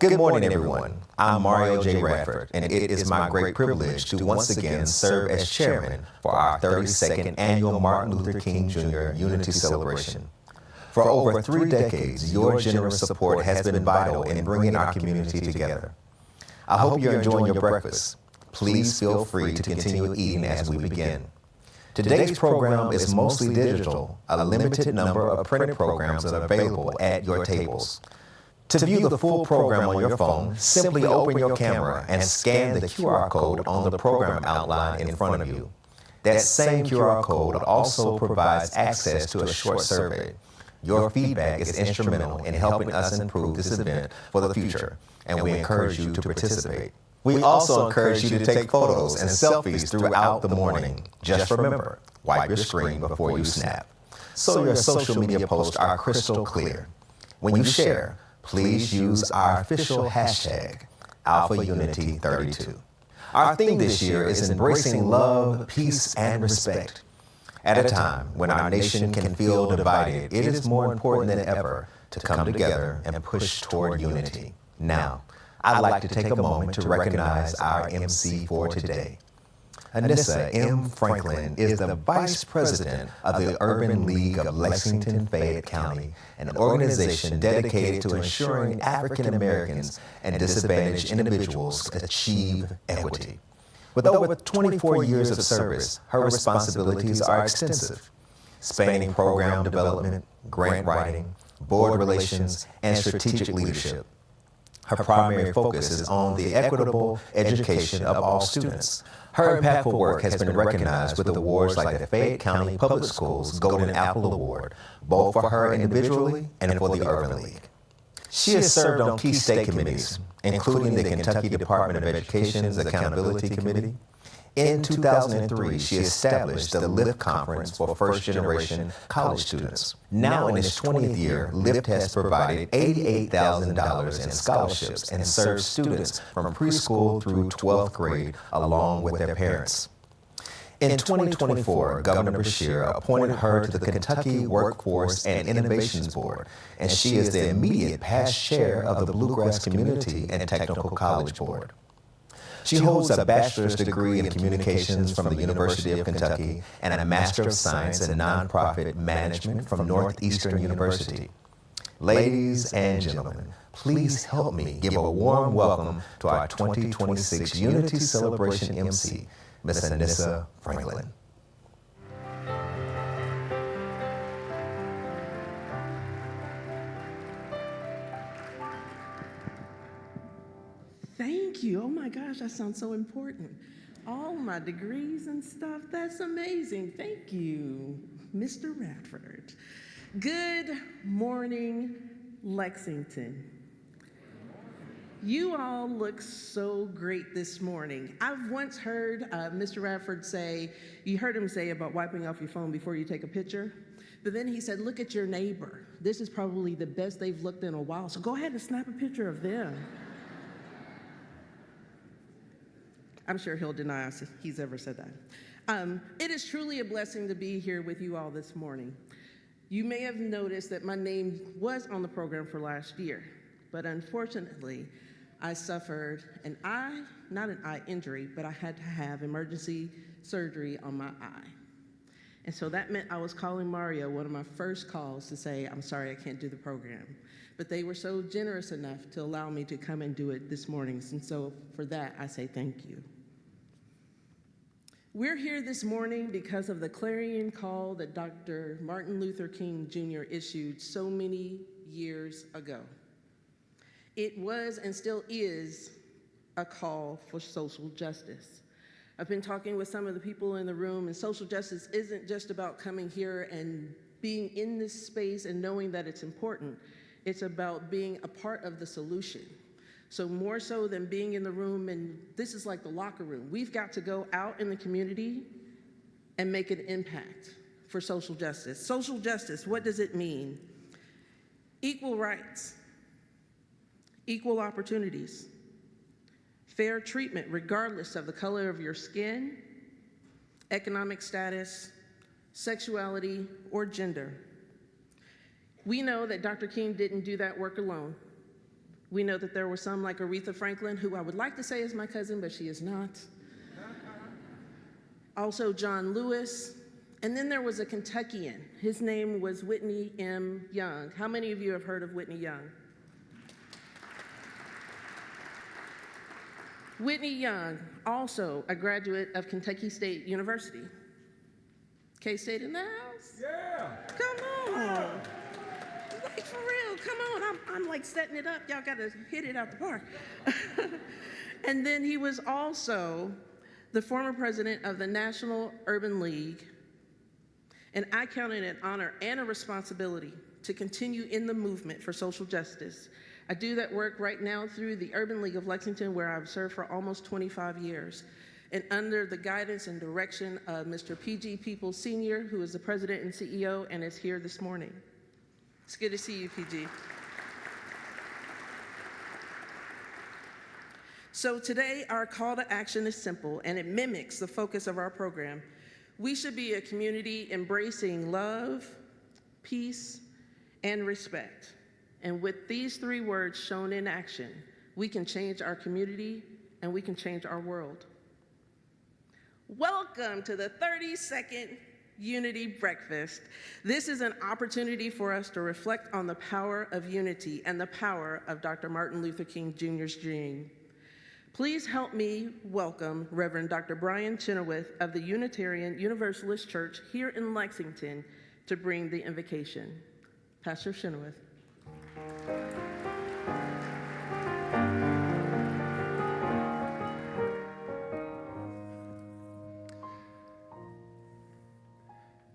Good morning, everyone. I'm Mario J. Radford, and it is my great privilege to once again serve as chairman for our 32nd annual Martin Luther King Jr. Unity Celebration. For over 3 decades, your generous support has been vital in bringing our community together. I hope you're enjoying your breakfast. Please feel free to continue eating as we begin. Today's program is mostly digital. A limited number of printed programs are available at your tables. To view the full program on your phone, simply open your camera and scan the QR code on the program outline in front of you. That same QR code also provides access to a short survey. Your feedback is instrumental in helping us improve this event for the future, and we encourage you to participate. We also encourage you to take photos and selfies throughout the morning. Just remember, wipe your screen before you snap, so your social media posts are crystal clear. When you share, please use our official hashtag, AlphaUnity32. Our theme this year is embracing love, peace, and respect. At a time when our nation can feel divided, it is more important than ever to come together and push toward unity. Now, I'd like to take a moment to recognize our MC for today. Anissa M. Franklin is the Vice President of the Urban League of Lexington-Fayette County, an organization dedicated to ensuring African Americans and disadvantaged individuals achieve equity. With over 24 years of service, her responsibilities are extensive, spanning program development, grant writing, board relations, and strategic leadership. Her primary focus is on the equitable education of all students. Her impactful work has been recognized with awards like the Fayette County Public Schools Golden Apple Award, both for her individually and for the Urban League. She has served on key state committees, including the Kentucky Department of Education's Accountability Committee. In 2003, she established the LIFT Conference for first-generation college students. Now in its 20th year, LIFT has provided $88,000 in scholarships and serves students from preschool through 12th grade along with their parents. In 2024, Governor Beshear appointed her to the Kentucky Workforce and Innovations Board, and she is the immediate past chair of the Bluegrass Community and Technical College Board. She holds a bachelor's degree in communications from the University of Kentucky and a Master of Science in Nonprofit Management from Northeastern University. Ladies and gentlemen, please help me give a warm welcome to our 2026 Unity Celebration MC, Ms. Anissa Franklin. Thank you. Oh my gosh, that sounds so important. All my degrees and stuff, that's amazing. Thank you, Mr. Radford. Good morning, Lexington. You all look so great this morning. I've once heard Mr. Radford say, you heard him say about wiping off your phone before you take a picture, but then he said, look at your neighbor. This is probably the best they've looked in a while, so go ahead and snap a picture of them. I'm sure he'll deny us if he's ever said that. It is truly a blessing to be here with you all this morning. You may have noticed that my name was on the program for last year, but unfortunately, I suffered not an eye injury, but I had to have emergency surgery on my eye. And so that meant I was calling Mario, one of my first calls, to say, I'm sorry I can't do the program. But they were so generous enough to allow me to come and do it this morning. And so for that, I say thank you. We're here this morning because of the clarion call that Dr. Martin Luther King Jr. issued so many years ago. It was and still is a call for social justice. I've been talking with some of the people in the room, and social justice isn't just about coming here and being in this space and knowing that it's important. It's about being a part of the solution. So more so than being in the room, and this is like the locker room. We've got to go out in the community and make an impact for social justice. Social justice, what does it mean? Equal rights, equal opportunities, fair treatment regardless of the color of your skin, economic status, sexuality, or gender. We know that Dr. King didn't do that work alone. We know that there were some like Aretha Franklin, who I would like to say is my cousin, but she is not. Also John Lewis. And then there was a Kentuckian. His name was Whitney M. Young. How many of you have heard of Whitney Young? Whitney Young, also a graduate of Kentucky State University. K-State in the house? Yeah. Come on. Like, for real, come on. I'm like setting it up. Y'all gotta hit it out the park. And then he was also the former president of the National Urban League. And I count it an honor and a responsibility to continue in the movement for social justice. I do that work right now through the Urban League of Lexington, where I've served for almost 25 years. And under the guidance and direction of Mr. P.G. Peoples Sr., who is the president and CEO and is here this morning. It's good to see you, PG. So today, our call to action is simple, and it mimics the focus of our program. We should be a community embracing love, peace, and respect. And with these three words shown in action, we can change our community and we can change our world. Welcome to the 32nd Unity Breakfast. This is an opportunity for us to reflect on the power of unity and the power of Dr. Martin Luther King Jr.'s dream. Please help me welcome Reverend Dr. Brian Chenoweth of the Unitarian Universalist Church here in Lexington to bring the invocation. Pastor Chenoweth.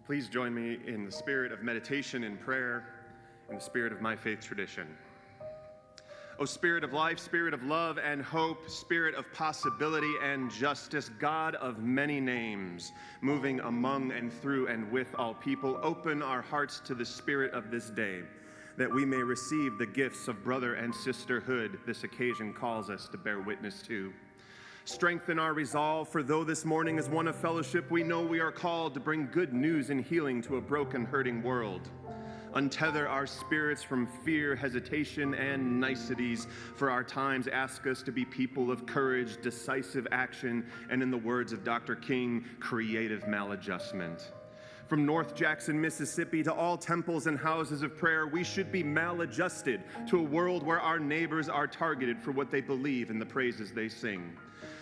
Please join me in the spirit of meditation and prayer, in the spirit of my faith tradition. O Spirit of life, Spirit of love and hope, Spirit of possibility and justice, God of many names, moving among and through and with all people, open our hearts to the spirit of this day, that we may receive the gifts of brother and sisterhood this occasion calls us to bear witness to. Strengthen our resolve, for though this morning is one of fellowship, we know we are called to bring good news and healing to a broken, hurting world. Untether our spirits from fear, hesitation, and niceties, for our times ask us to be people of courage, decisive action, and in the words of Dr. King, creative maladjustment. From North Jackson, Mississippi to all temples and houses of prayer, we should be maladjusted to a world where our neighbors are targeted for what they believe in the praises they sing.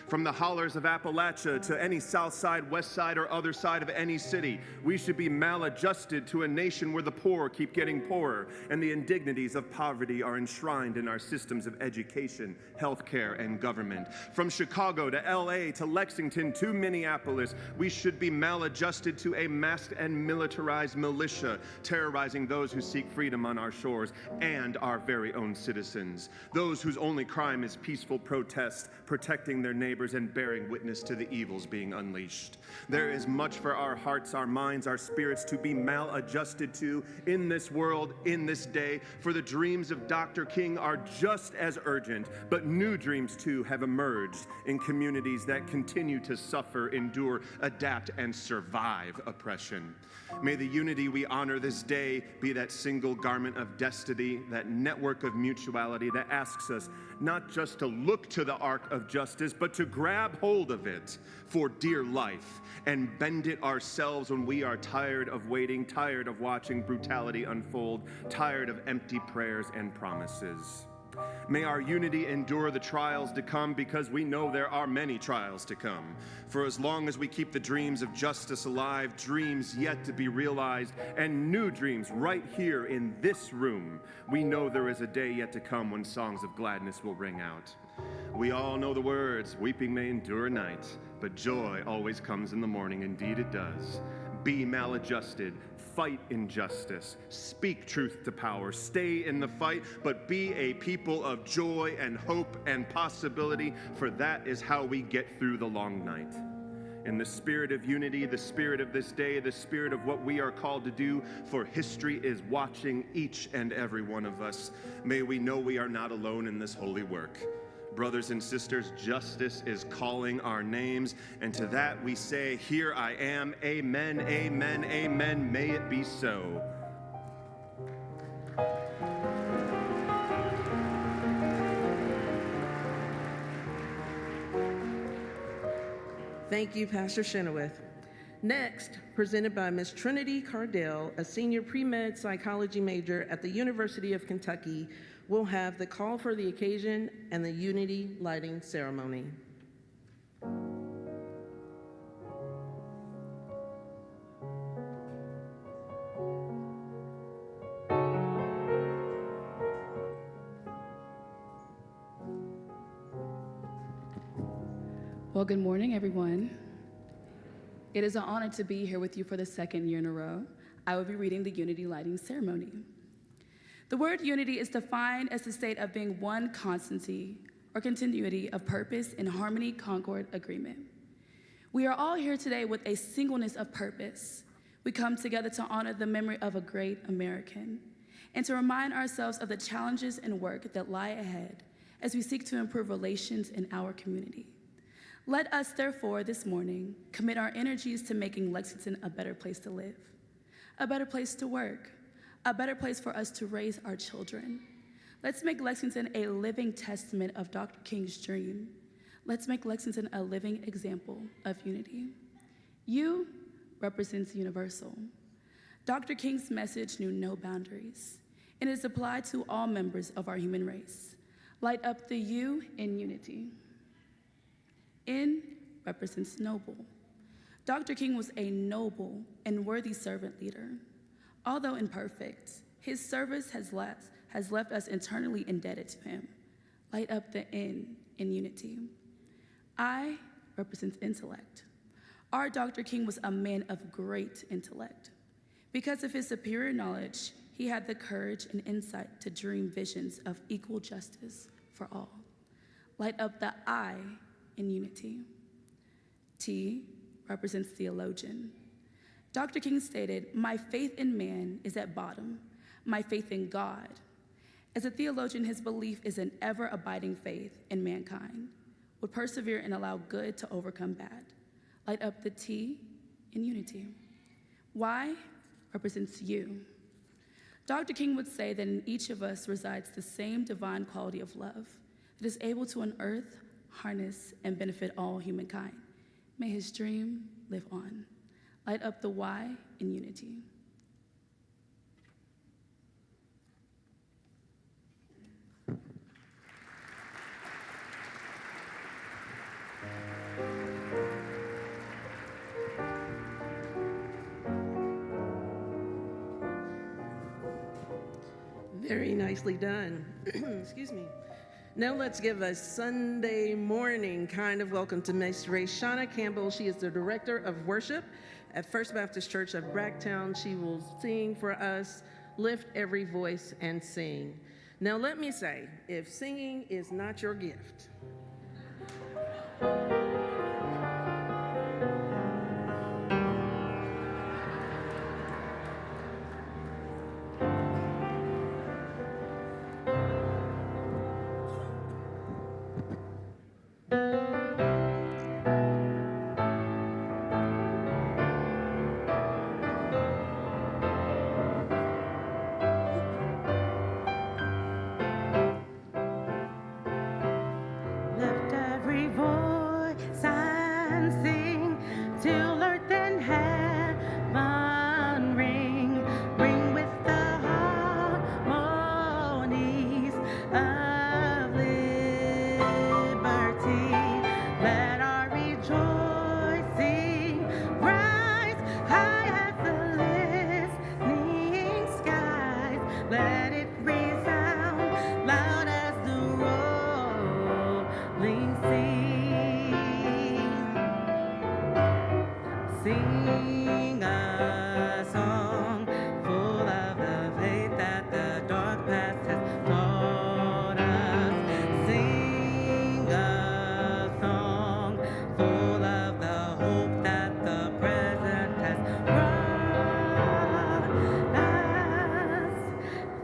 From the hollers of Appalachia to any south side, west side, or other side of any city, we should be maladjusted to a nation where the poor keep getting poorer and the indignities of poverty are enshrined in our systems of education, healthcare, and government. From Chicago to LA to Lexington to Minneapolis, we should be maladjusted to a masked and militarized militia terrorizing those who seek freedom on our shores and our very own citizens. Those whose only crime is peaceful protest, protecting their neighbors and bearing witness to the evils being unleashed. There is much for our hearts, our minds, our spirits to be maladjusted to in this world, in this day, for the dreams of Dr. King are just as urgent, but new dreams too have emerged in communities that continue to suffer, endure, adapt, and survive oppression. May the unity we honor this day be that single garment of destiny, that network of mutuality that asks us not just to look to the arc of justice, but to grab hold of it for dear life and bend it ourselves when we are tired of waiting, tired of watching brutality unfold, tired of empty prayers and promises. May our unity endure the trials to come, because we know there are many trials to come. For as long as we keep the dreams of justice alive, dreams yet to be realized, and new dreams right here in this room, we know there is a day yet to come when songs of gladness will ring out. We all know the words, weeping may endure a night, but joy always comes in the morning. Indeed it does. Be maladjusted. Fight injustice, speak truth to power, stay in the fight, but be a people of joy and hope and possibility, for that is how we get through the long night. In the spirit of unity, the spirit of this day, the spirit of what we are called to do, for history is watching each and every one of us. May we know we are not alone in this holy work. Brothers and sisters, justice is calling our names, and to that we say, here I am, amen, amen, amen, may it be so. Thank you, Pastor Chenoweth. Next, presented by Ms. Trinity Cardell, a senior pre-med psychology major at the University of Kentucky, we'll have the call for the occasion and the unity lighting ceremony. Well, good morning, everyone. It is an honor to be here with you for the second year in a row. I will be reading the Unity Lighting Ceremony. The word unity is defined as the state of being one constancy or continuity of purpose in harmony, concord, agreement. We are all here today with a singleness of purpose. We come together to honor the memory of a great American and to remind ourselves of the challenges and work that lie ahead as we seek to improve relations in our community. Let us, therefore, this morning, commit our energies to making Lexington a better place to live, a better place to work, a better place for us to raise our children. Let's make Lexington a living testament of Dr. King's dream. Let's make Lexington a living example of unity. U represents universal. Dr. King's message knew no boundaries, and is applied to all members of our human race. Light up the U in unity. N represents noble. Dr. King was a noble and worthy servant leader. Although imperfect, his service has left us eternally indebted to him. Light up the N in unity. I represents intellect. Our Dr. King was a man of great intellect. Because of his superior knowledge, he had the courage and insight to dream visions of equal justice for all. Light up the I in unity. T represents theologian. Dr. King stated, "My faith in man is at bottom, my faith in God." As a theologian, his belief is an ever-abiding faith in mankind, would persevere and allow good to overcome bad. Light up the T in unity. Y represents you. Dr. King would say that in each of us resides the same divine quality of love that is able to unearth, harness, and benefit all humankind. May his dream live on. Light up the Y in unity. Very nicely done. Excuse me. Now let's give a Sunday morning kind of welcome to Miss Rayshana Campbell. She is the Director of Worship at First Baptist Church of Bracktown. She will sing for us, Lift Every Voice and Sing. Now let me say, if singing is not your gift,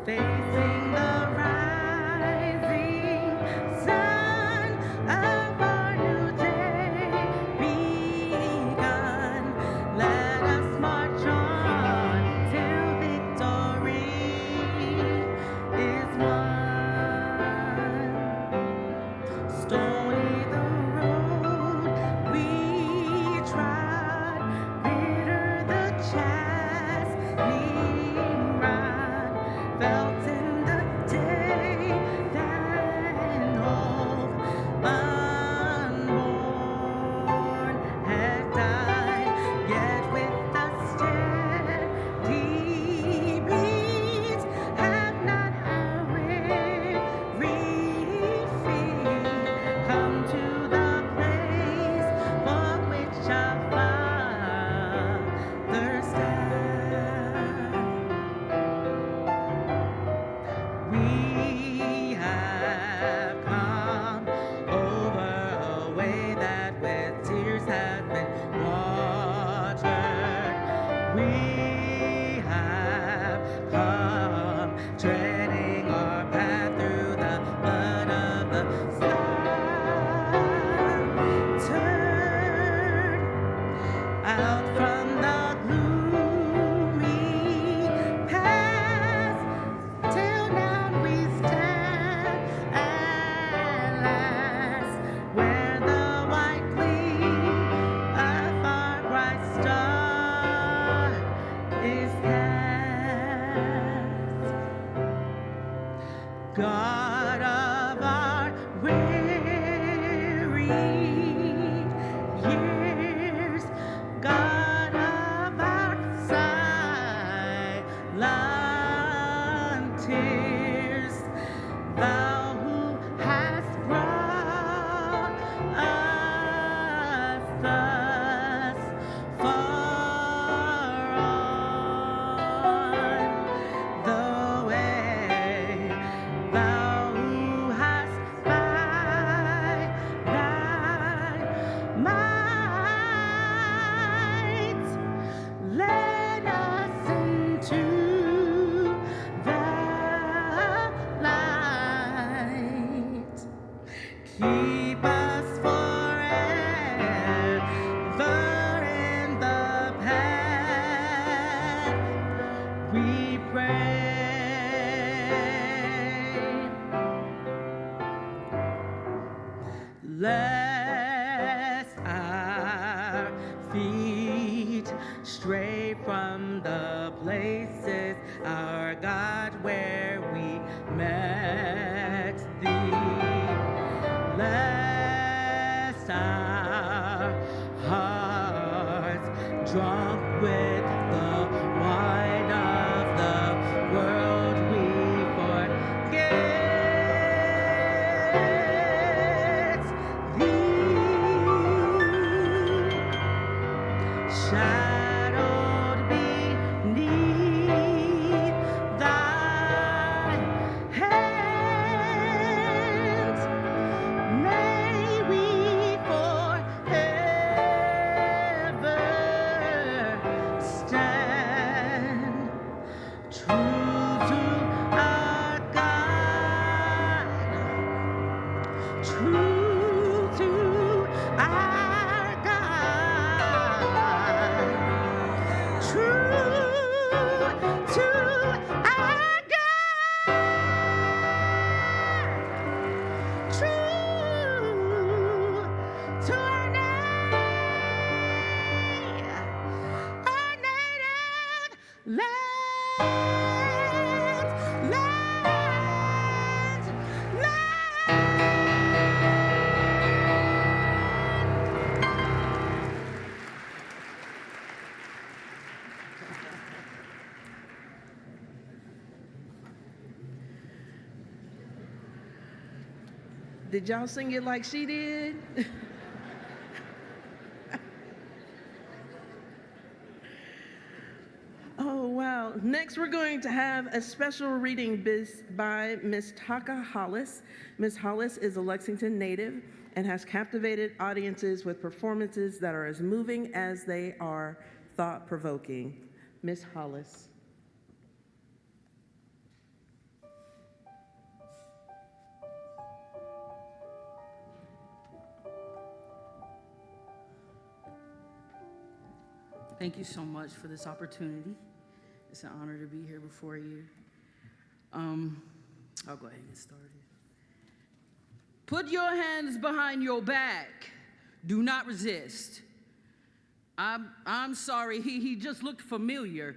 facing the We have come over a way that with tears have been watered. We have come treading our path through the blood of the Son. Turn out from the gloomy past till now we stand at last where the white gleam of our bright star is cast. God of our weary years, God of our silent tears, thou who hast brought us thus far on the way, thou who hast by thy might led us into the light. Keep us forever in the path, we pray. Lest our feet stray from the places, our God, where we met thee. Lest our hearts, drunk with the wine of the world, we forget thee. Shadowed beneath thy hands, may we forever stand true to our God, true to our God, true to our God, true to our native Did y'all sing it like she did? Oh, wow. Next, we're going to have a special reading by Miss Taka Hollis. Miss Hollis is a Lexington native and has captivated audiences with performances that are as moving as they are thought-provoking. Miss Hollis. Thank you so much for this opportunity. It's an honor to be here before you. I'll go ahead and get started. Put your hands behind your back. Do not resist. I'm sorry, he just looked familiar,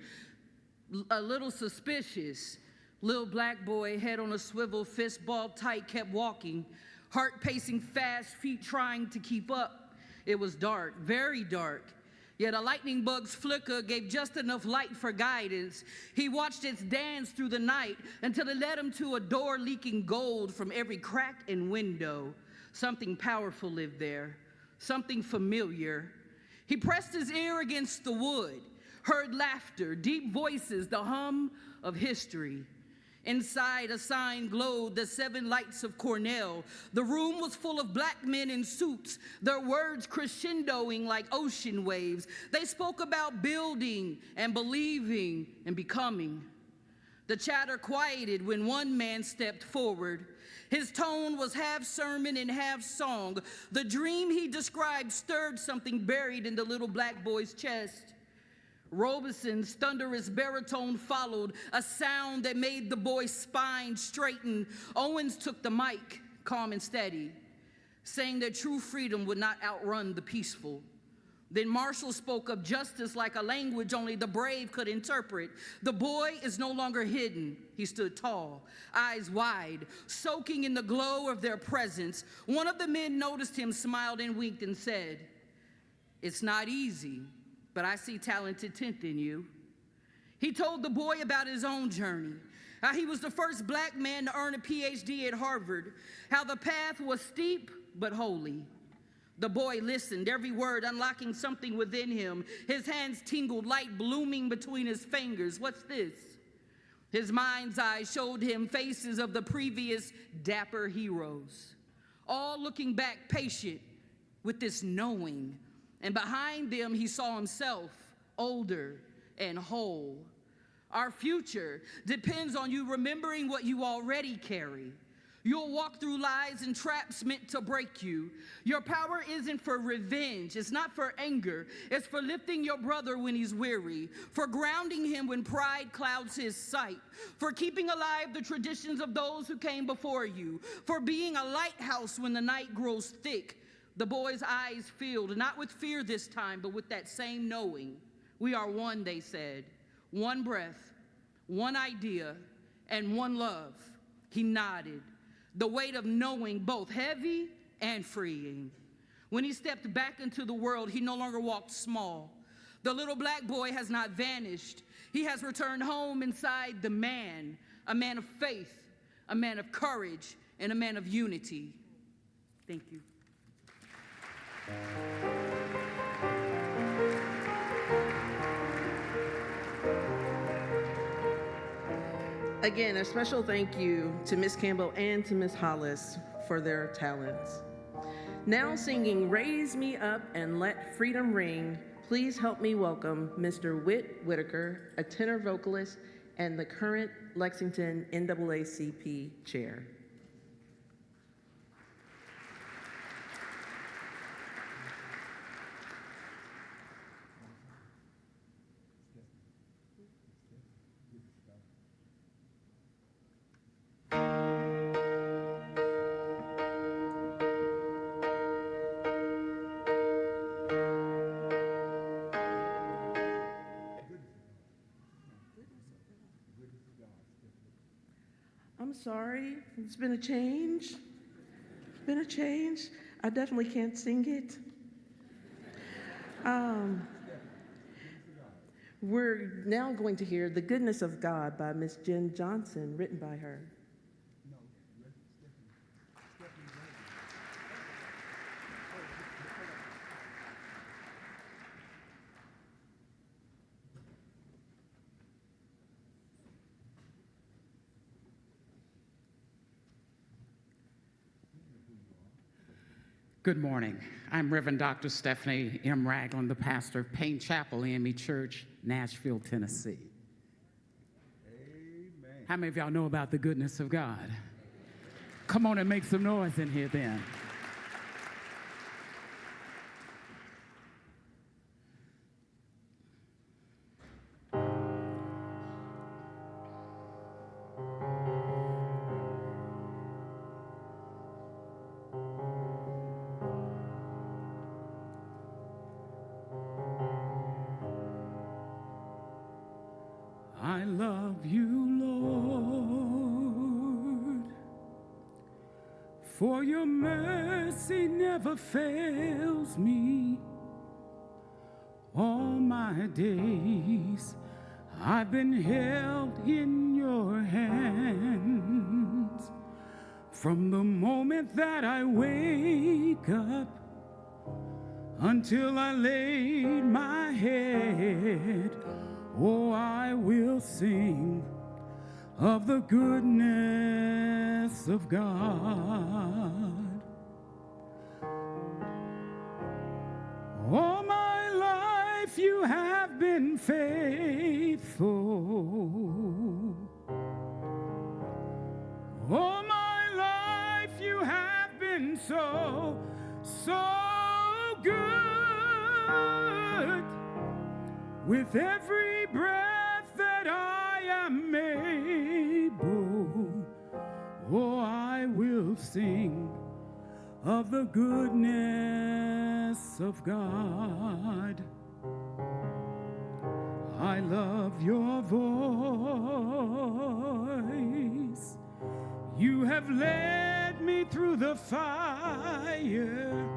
a little suspicious. Little black boy, head on a swivel, fist balled tight, kept walking, heart pacing fast, feet trying to keep up. It was dark, very dark. Yet a lightning bug's flicker gave just enough light for guidance. He watched its dance through the night until it led him to a door leaking gold from every crack and window. Something powerful lived there, something familiar. He pressed his ear against the wood, heard laughter, deep voices, the hum of history. Inside, a sign glowed, the 7 lights of Cornell. The room was full of black men in suits, their words crescendoing like ocean waves. They spoke about building and believing and becoming. The chatter quieted when one man stepped forward. His tone was half sermon and half song. The dream he described stirred something buried in the little black boy's chest. Robeson's thunderous baritone followed, a sound that made the boy's spine straighten. Owens took the mic, calm and steady, saying that true freedom would not outrun the peaceful. Then Marshall spoke of justice like a language only the brave could interpret. The boy is no longer hidden. He stood tall, eyes wide, soaking in the glow of their presence. One of the men noticed him, smiled and winked and said, "It's not easy, but I see talented 10th in you." He told the boy about his own journey, how he was the first black man to earn a PhD at Harvard, how the path was steep but holy. The boy listened, every word unlocking something within him. His hands tingled, light blooming between his fingers. What's this? His mind's eye showed him faces of the previous dapper heroes, all looking back patient with this knowing. And behind them, he saw himself, older and whole. Our future depends on you remembering what you already carry. You'll walk through lies and traps meant to break you. Your power isn't for revenge. It's not for anger. It's for lifting your brother when he's weary, for grounding him when pride clouds his sight, for keeping alive the traditions of those who came before you, for being a lighthouse when the night grows thick. The boy's eyes filled, not with fear this time, but with that same knowing. We are one, they said. One breath, one idea, and one love. He nodded, the weight of knowing both heavy and freeing. When he stepped back into the world, he no longer walked small. The little black boy has not vanished. He has returned home inside the man, a man of faith, a man of courage, and a man of unity. Thank you. Again, a special thank you to Ms. Campbell and to Ms. Hollis for their talents. Now singing Raise Me Up and Let Freedom Ring, please help me welcome Mr. Whit Whitaker, a tenor vocalist and the current Lexington NAACP chair. I'm sorry, it's been a change. It's been a change. I definitely can't sing it. We're now going to hear The Goodness of God by Miss Jen Johnson, written by her. Good morning. I'm Reverend Dr. Stephanie M. Ragland, the pastor of Payne Chapel AME Church, Nashville, Tennessee. Amen. How many of y'all know about the goodness of God? Come on and make some noise in here then. I love you, Lord, for your mercy never fails me. All my days I've been held in your hands. From the moment that I wake up until I laid my head, oh, I will sing of the goodness of God. All my life you have been faithful. All my life you have been so, so good. With every breath that I am able, oh, I will sing of the goodness of God. I love your voice. You have led me through the fire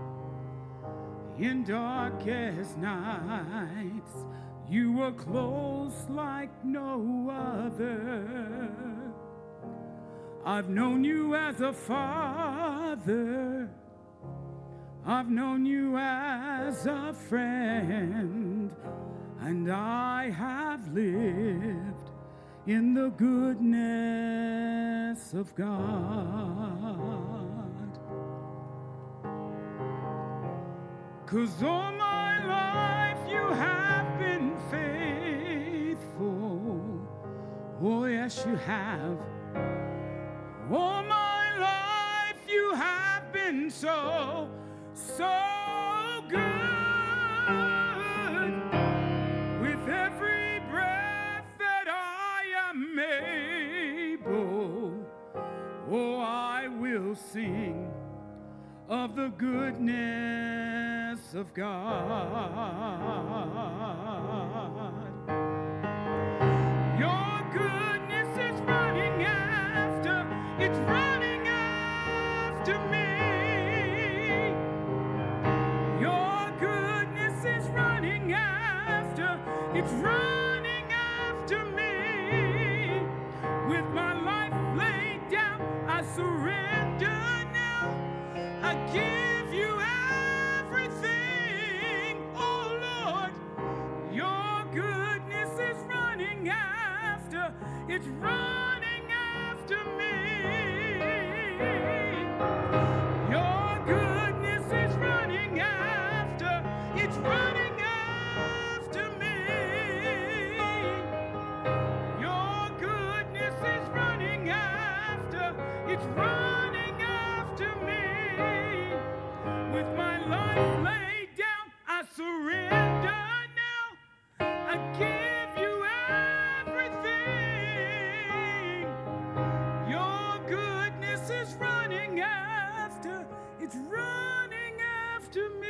in darkest nights. You were close like no other. I've known you as a father. I've known you as a friend. And I have lived in the goodness of God. 'Cause all my life you have been faithful. Oh, yes, you have. All my life you have been so, so good. With every breath that I am able, oh, I will sing of the goodness of God. Your goodness is running after, it's running after me. Your goodness is running after, it's running after me. With my life laid down, I surrender now. I give you everything, oh Lord. Your goodness is running after, it's running after me. Your goodness is running after, it's running after me. Your goodness is running after, it's running after me. With my life laid down, I surrender now. I give you everything. Your goodness is running after, it's running after me.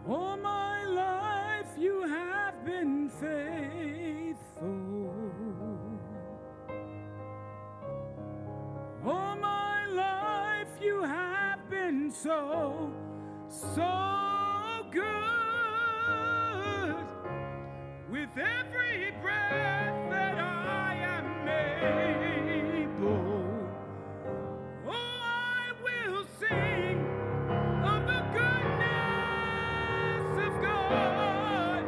All my life you have been faithful. All my life you have been so, so good. With every breath that I am able, oh, I will sing of the goodness of God.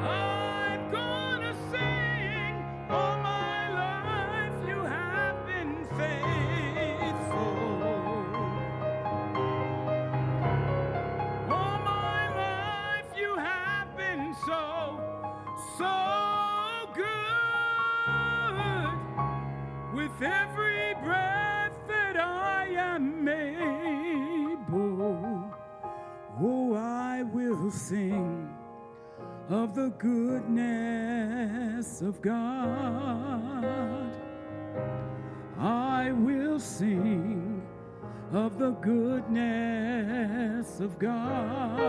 I'm gonna sing all my life you have been faithful. All my life you have been so, so good. With every breath that I am able, oh, I will sing of the goodness of God. I will sing of the goodness of God.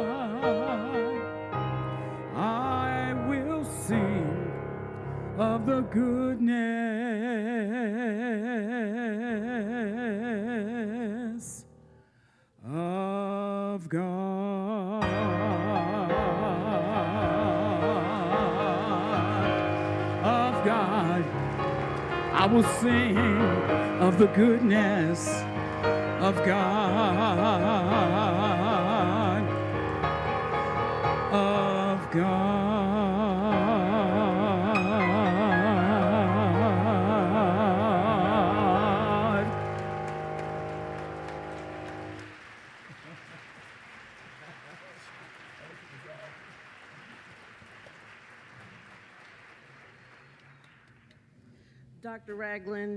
I will sing of the goodness of God. Of God. I will sing of the goodness of God. God.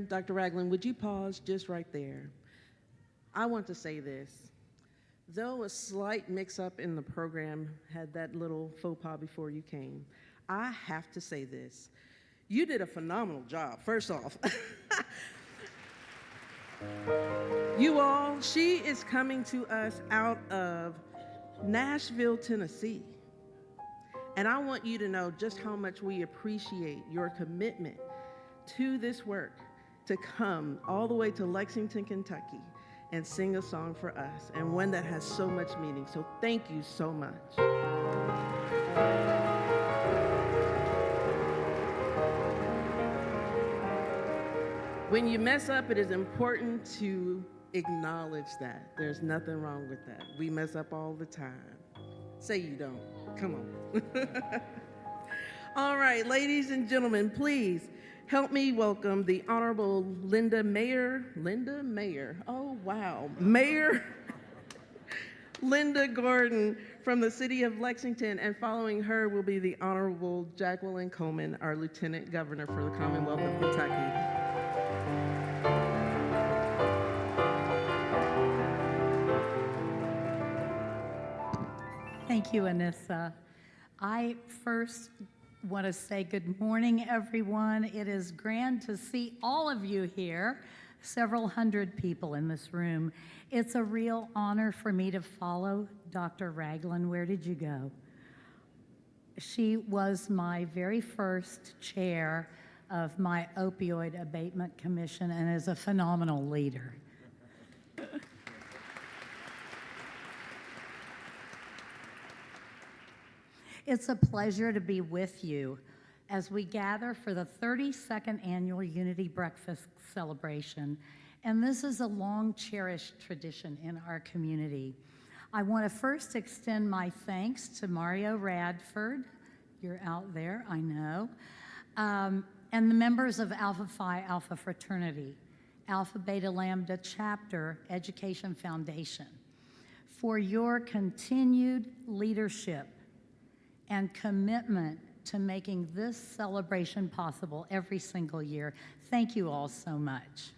Dr. Ragland, would you pause just right there? I want to say this. Though a slight mix-up in the program had that little faux pas before you came, I have to say this. You did a phenomenal job, first off. You all, she is coming to us out of Nashville, Tennessee. And I want you to know just how much we appreciate your commitment to this work, to come all the way to Lexington, Kentucky, and sing a song for us, and one that has so much meaning. So thank you so much. When you mess up, it is important to acknowledge that. There's nothing wrong with that. We mess up all the time. Say you don't. Come on. All right, ladies and gentlemen, please help me welcome the Honorable Linda Mayer. Oh, wow. Mayor Linda Gordon from the city of Lexington, and following her will be the Honorable Jacqueline Coleman, our Lieutenant Governor for the Commonwealth of Kentucky. Thank you, Anissa. I first want to say good morning, everyone. It is grand to see all of you here, several hundred people in this room. It's a real honor for me to follow Dr. Ragland. Where did you go? She was my very first chair of my opioid abatement commission and is a phenomenal leader. It's a pleasure to be with you as we gather for the 32nd Annual Unity Breakfast Celebration, and this is a long-cherished tradition in our community. I want to first extend my thanks to Mario Radford, you're out there, I know, and the members of Alpha Phi Alpha Fraternity, Alpha Beta Lambda Chapter Education Foundation, for your continued leadership and commitment to making this celebration possible every single year. Thank you all so much.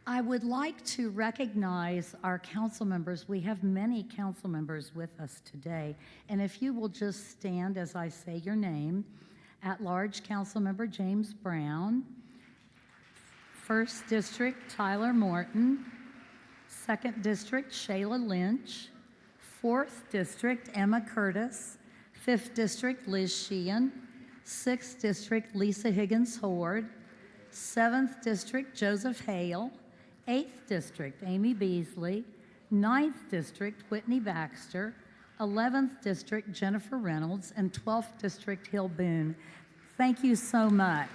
I would like to recognize our council members. We have many council members with us today, and if you will just stand as I say your name. At-large Council Member James Brown, 1st District Tyler Morton, 2nd District, Shayla Lynch, 4th District, Emma Curtis, 5th District, Liz Sheehan, 6th District, Lisa Higgins Horde, 7th District, Joseph Hale, 8th District, Amy Beasley, 9th District, Whitney Baxter, 11th District, Jennifer Reynolds, and 12th District, Hill Boone. Thank you so much.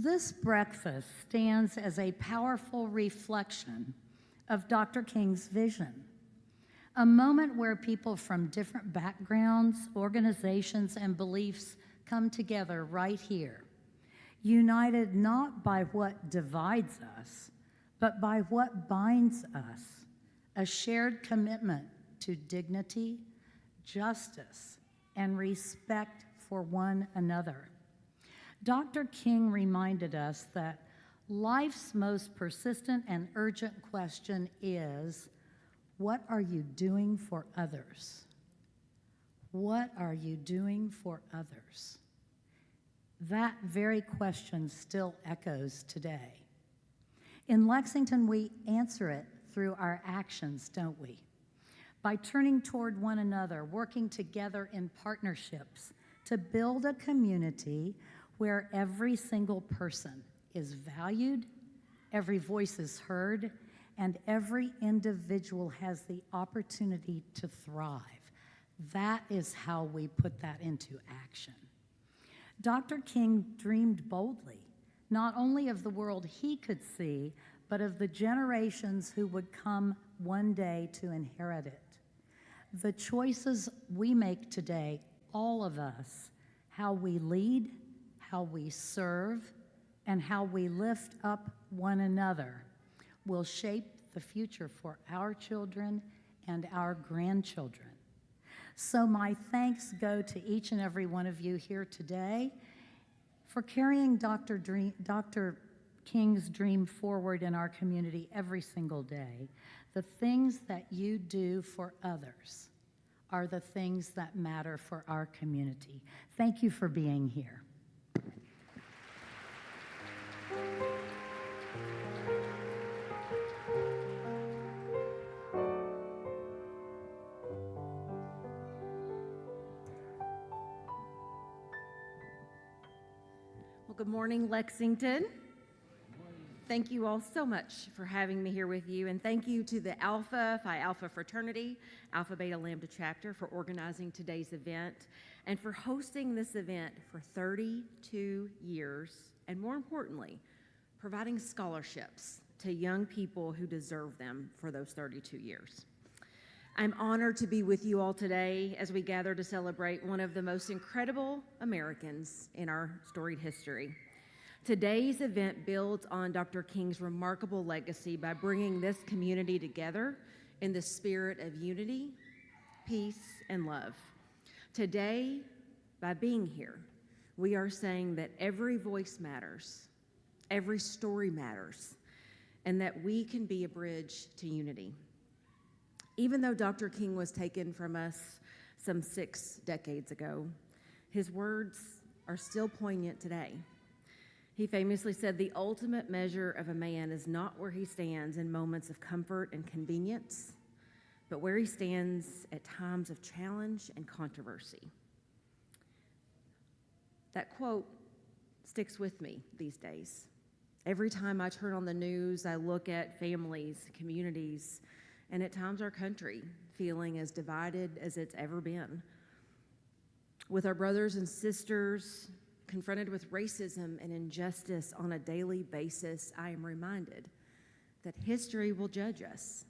This breakfast stands as a powerful reflection of Dr. King's vision, a moment where people from different backgrounds, organizations, and beliefs come together right here, united not by what divides us, but by what binds us, a shared commitment to dignity, justice, and respect for one another. Dr. King reminded us that life's most persistent and urgent question is, what are you doing for others? What are you doing for others? That very question still echoes today. In Lexington, we answer it through our actions, don't we? By turning toward one another, working together in partnerships to build a community where every single person is valued, every voice is heard, and every individual has the opportunity to thrive. That is how we put that into action. Dr. King dreamed boldly, not only of the world he could see, but of the generations who would come one day to inherit it. The choices we make today, all of us, how we lead, how we serve, and how we lift up one another, will shape the future for our children and our grandchildren. So my thanks go to each and every one of you here today for carrying Dr. King's dream forward in our community every single day. The things that you do for others are the things that matter for our community. Thank you for being here. Well, good morning, Lexington. Thank you all so much for having me here with you, and thank you to the Alpha Phi Alpha fraternity, Alpha Beta Lambda chapter, for organizing today's event and for hosting this event for 32 years, and more importantly, providing scholarships to young people who deserve them for those 32 years. I'm honored to be with you all today as we gather to celebrate one of the most incredible Americans in our storied history. Today's event builds on Dr. King's remarkable legacy by bringing this community together in the spirit of unity, peace, and love. Today, by being here, we are saying that every voice matters, every story matters, and that we can be a bridge to unity. Even though Dr. King was taken from us some 6 decades ago, his words are still poignant today. He famously said, "The ultimate measure of a man is not where he stands in moments of comfort and convenience, but where he stands at times of challenge and controversy." That quote sticks with me these days. Every time I turn on the news, I look at families, communities, and at times our country feeling as divided as it's ever been. With our brothers and sisters confronted with racism and injustice on a daily basis, I am reminded that history will judge us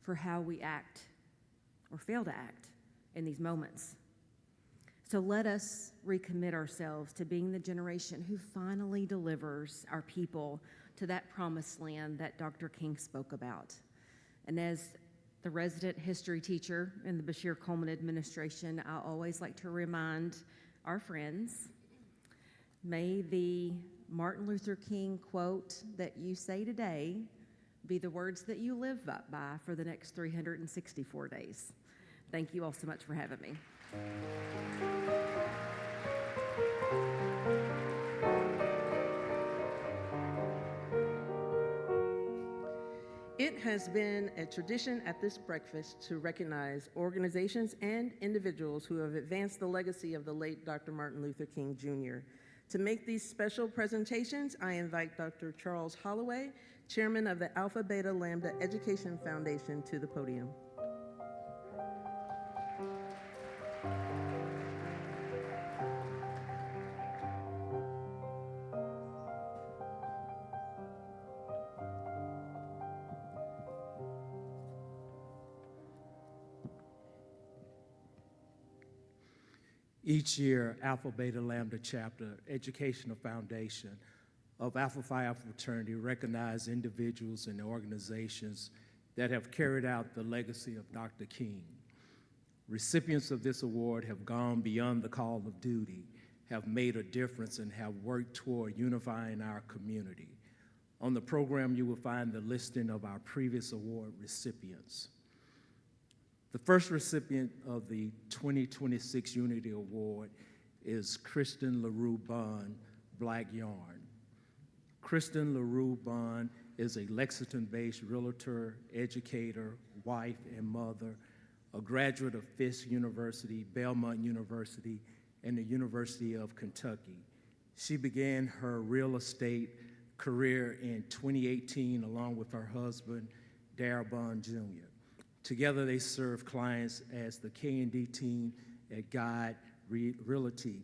for how we act or fail to act in these moments. So let us recommit ourselves to being the generation who finally delivers our people to that promised land that Dr. King spoke about. And as the resident history teacher in the Bashir Coleman administration, I always like to remind our friends, may the Martin Luther King quote that you say today be the words that you live by for the next 364 days. Thank you all so much for having me. It has been a tradition at this breakfast to recognize organizations and individuals who have advanced the legacy of the late Dr. Martin Luther King Jr. To make these special presentations, I invite Dr. Charles Holloway, Chairman of the Alpha Beta Lambda Education Foundation, to the podium. Each year, Alpha Beta Lambda Chapter Educational Foundation of Alpha Phi Alpha Fraternity recognize individuals and organizations that have carried out the legacy of Dr. King. Recipients of this award have gone beyond the call of duty, have made a difference, and have worked toward unifying our community. On the program, you will find the listing of our previous award recipients. The first recipient of the 2026 Unity Award is Kristen LaRue Bond, Black Yarn. Kristen LaRue Bond is a Lexington-based realtor, educator, wife, and mother, a graduate of Fisk University, Belmont University, and the University of Kentucky. She began her real estate career in 2018 along with her husband, Darrell Bond Jr. Together, they serve clients as the K&D team at Guide Realty.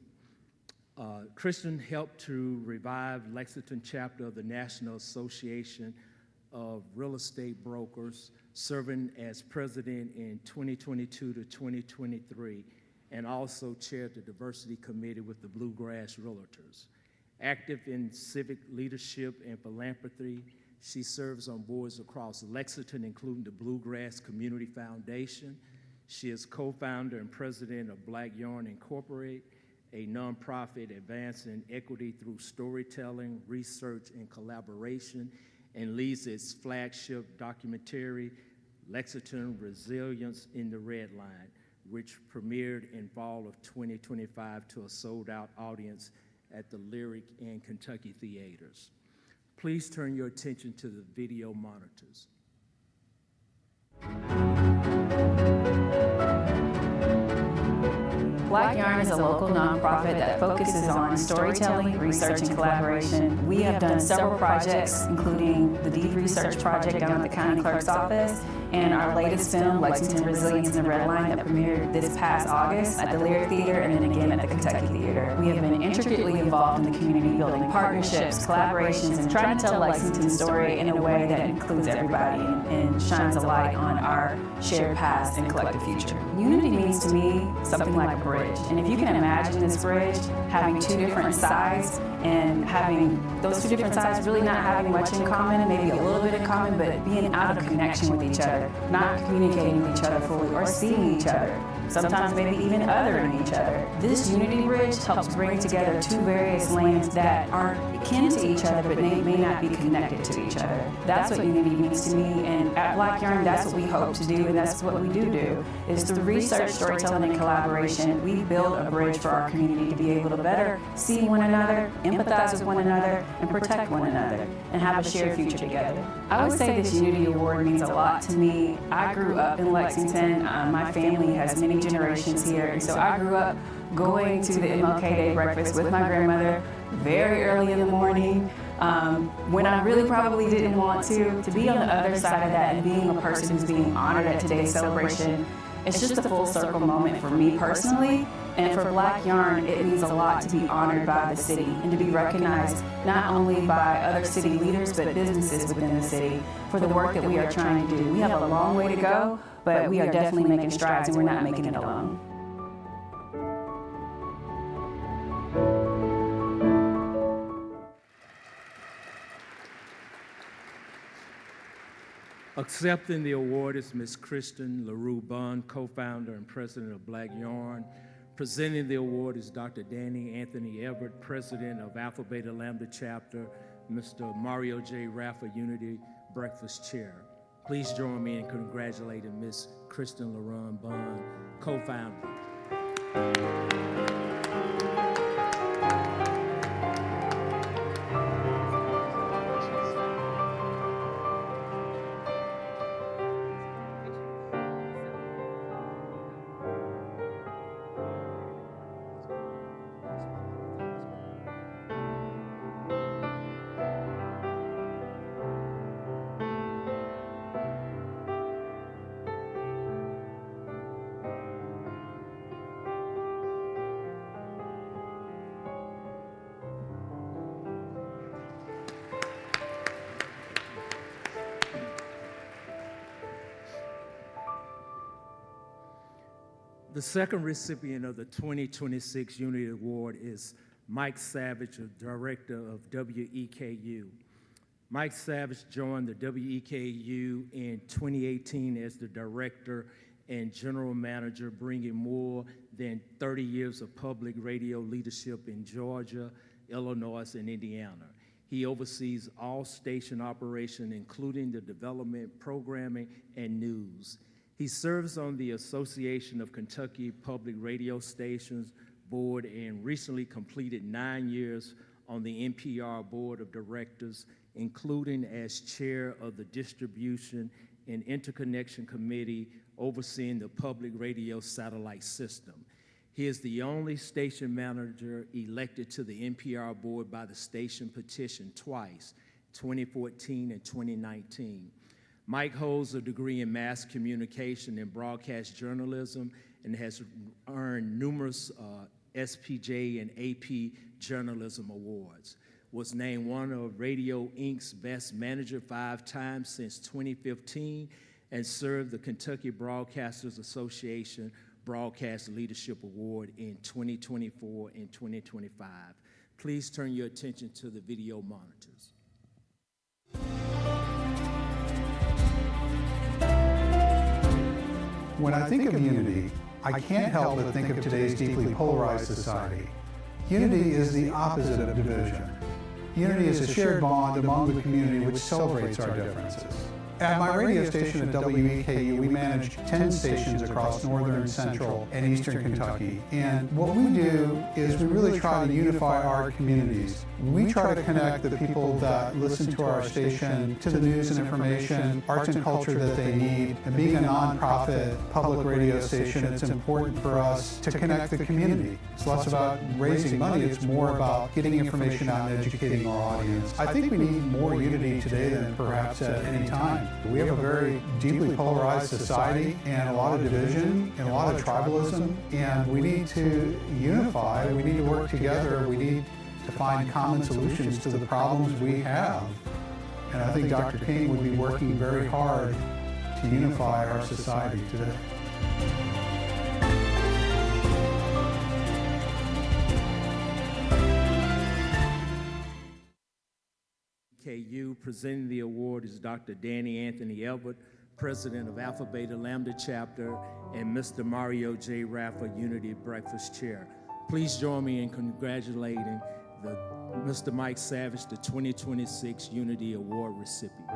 Kristen helped to revive Lexington chapter of the National Association of Real Estate Brokers, serving as president in 2022 to 2023, and also chaired the diversity committee with the Bluegrass Realtors. Active in civic leadership and philanthropy, she serves on boards across Lexington, including the Bluegrass Community Foundation. She is co-founder and president of Black Yarn Incorporated, a nonprofit advancing equity through storytelling, research, and collaboration, and leads its flagship documentary, Lexington Resilience in the Red Line, which premiered in fall of 2025 to a sold-out audience at the Lyric and Kentucky Theaters. Please turn your attention to the video monitors. Black Yarn is a local nonprofit that focuses on storytelling, research, and collaboration. We have done several projects, including the Deep Research Project down at the County Clerk's Office, and our latest film, Lexington Resilience in the Red Line, that premiered this past August at the Lyric Theater and then again at the Kentucky Theater. We have been intricately involved in the community, building partnerships, collaborations, and trying to tell Lexington's story in a way that includes everybody and shines a light on our shared past and collective future. Unity means to me something like a bridge. And if you can imagine this bridge having two different sides and having those two different sides really not having much in common, maybe a little bit in common, but being out of connection with each other, not communicating with each other fully or seeing each other, sometimes maybe even othering each other. This unity bridge helps bring together two various lands that aren't akin to each other, but may not be connected to each other. That's what unity means to me, and at Black Yarn, that's what we hope to do, and that's what we do, is through research, storytelling, and collaboration, we build a bridge for our community to be able to better see one another, empathize with one another, and protect one another, and have a shared future together. I would say this Unity Award means a lot to me. I grew up in Lexington. My family has many generations here, and so I grew up going to the MLK Day breakfast with my grandmother very early in the morning, when I really probably didn't want to be on the other side of that and being a person who's being honored at today's celebration. It's just a full circle moment for me personally, and for Black Yarn, it means a lot to be honored by the city and to be recognized not only by other city leaders, but businesses within the city for the work that we are trying to do. We have a long way to go, but we are definitely making strides, and we're not making it alone. Accepting the award is Ms. Kristen LaRue Bunn, co-founder and president of Black Yarn. Presenting the award is Dr. Danny Anthony Everett, president of Alpha Beta Lambda chapter, Mr. Mario J. Raffa, Unity Breakfast chair. Please join me in congratulating Ms. Kristen LaRue Bunn, co-founder. The second recipient of the 2026 Unity Award is Mike Savage, the director of WEKU. Mike Savage joined the WEKU in 2018 as the director and general manager, bringing more than 30 years of public radio leadership in Georgia, Illinois, and Indiana. He oversees all station operation, including the development, programming, and news. He serves on the Association of Kentucky Public Radio Stations board and recently completed 9 years on the NPR Board of Directors, including as chair of the Distribution and Interconnection Committee overseeing the public radio satellite system. He is the only station manager elected to the NPR board by the station petition twice, 2014 and 2019. Mike holds a degree in mass communication and broadcast journalism and has earned numerous SPJ and AP Journalism Awards. Was named one of Radio Inc.'s Best Manager 5 times since 2015, and served the Kentucky Broadcasters Association Broadcast Leadership Award in 2024 and 2025. Please turn your attention to the video monitors. When I think of unity, I can't help but think of today's deeply polarized society. Unity is the opposite of division. Unity is a shared bond among the community which celebrates our differences. At my radio station at WEKU, we manage 10 stations across northern, central, and eastern Kentucky. And what we do is we really try to unify our communities. We try to connect the people that listen to our station to the news and information, arts and culture that they need. And being a nonprofit public radio station, it's important for us to connect the community. It's less about raising money, it's more about getting information out and educating our audience. I think we need more unity today than perhaps at any time. We have a very deeply polarized society and a lot of division and a lot of tribalism, and we need to unify, we need to work together, we need to find common solutions to the problems we have. And I think Dr. King would be working very hard to unify our society today. KU. Presenting the award is Dr. Danny Anthony Elbert, President of Alpha Beta Lambda Chapter, and Mr. Mario J. Raffa, Unity Breakfast Chair. Please join me in congratulating Mr. Mike Savage, the 2026 Unity Award recipient.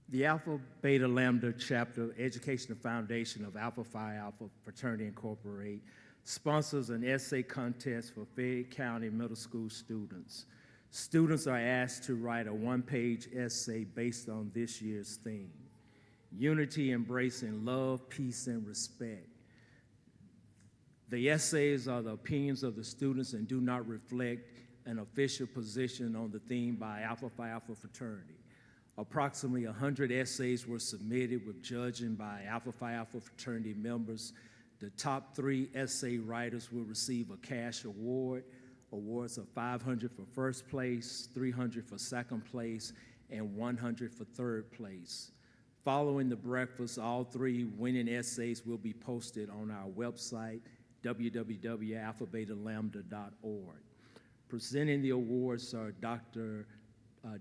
The Alpha Beta Lambda Chapter Educational Foundation of Alpha Phi Alpha Fraternity Incorporated sponsors an essay contest for Fayette County middle school students. Students are asked to write a one-page essay based on this year's theme: unity, embracing love, peace, and respect. The essays are the opinions of the students and do not reflect an official position on the theme by Alpha Phi Alpha Fraternity. Approximately 100 essays were submitted with judging by Alpha Phi Alpha fraternity members. The top 3 essay writers will receive a cash award. Awards of $500 for first place, $300 for second place, and $100 for third place. Following the breakfast, all 3 winning essays will be posted on our website, www.alphabetalambda.org. Presenting the awards are Dr.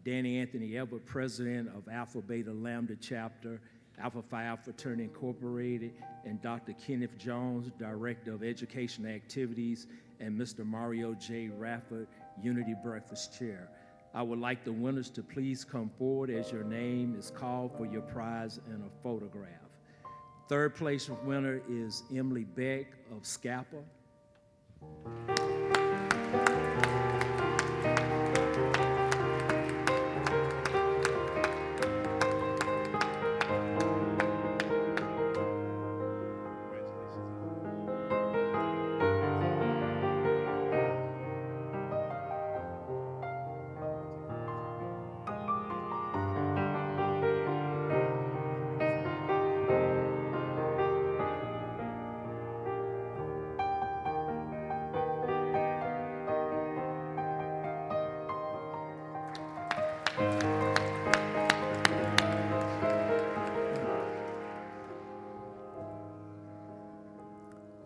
Danny Anthony Elbert, President of Alpha Beta Lambda Chapter, Alpha Phi Alpha Fraternity Incorporated, and Dr. Kenneth Jones, Director of Educational Activities, and Mr. Mario J. Raffa, Unity Breakfast Chair. I would like the winners to please come forward as your name is called for your prize and a photograph. Third place winner is Emily Beck of Scapa.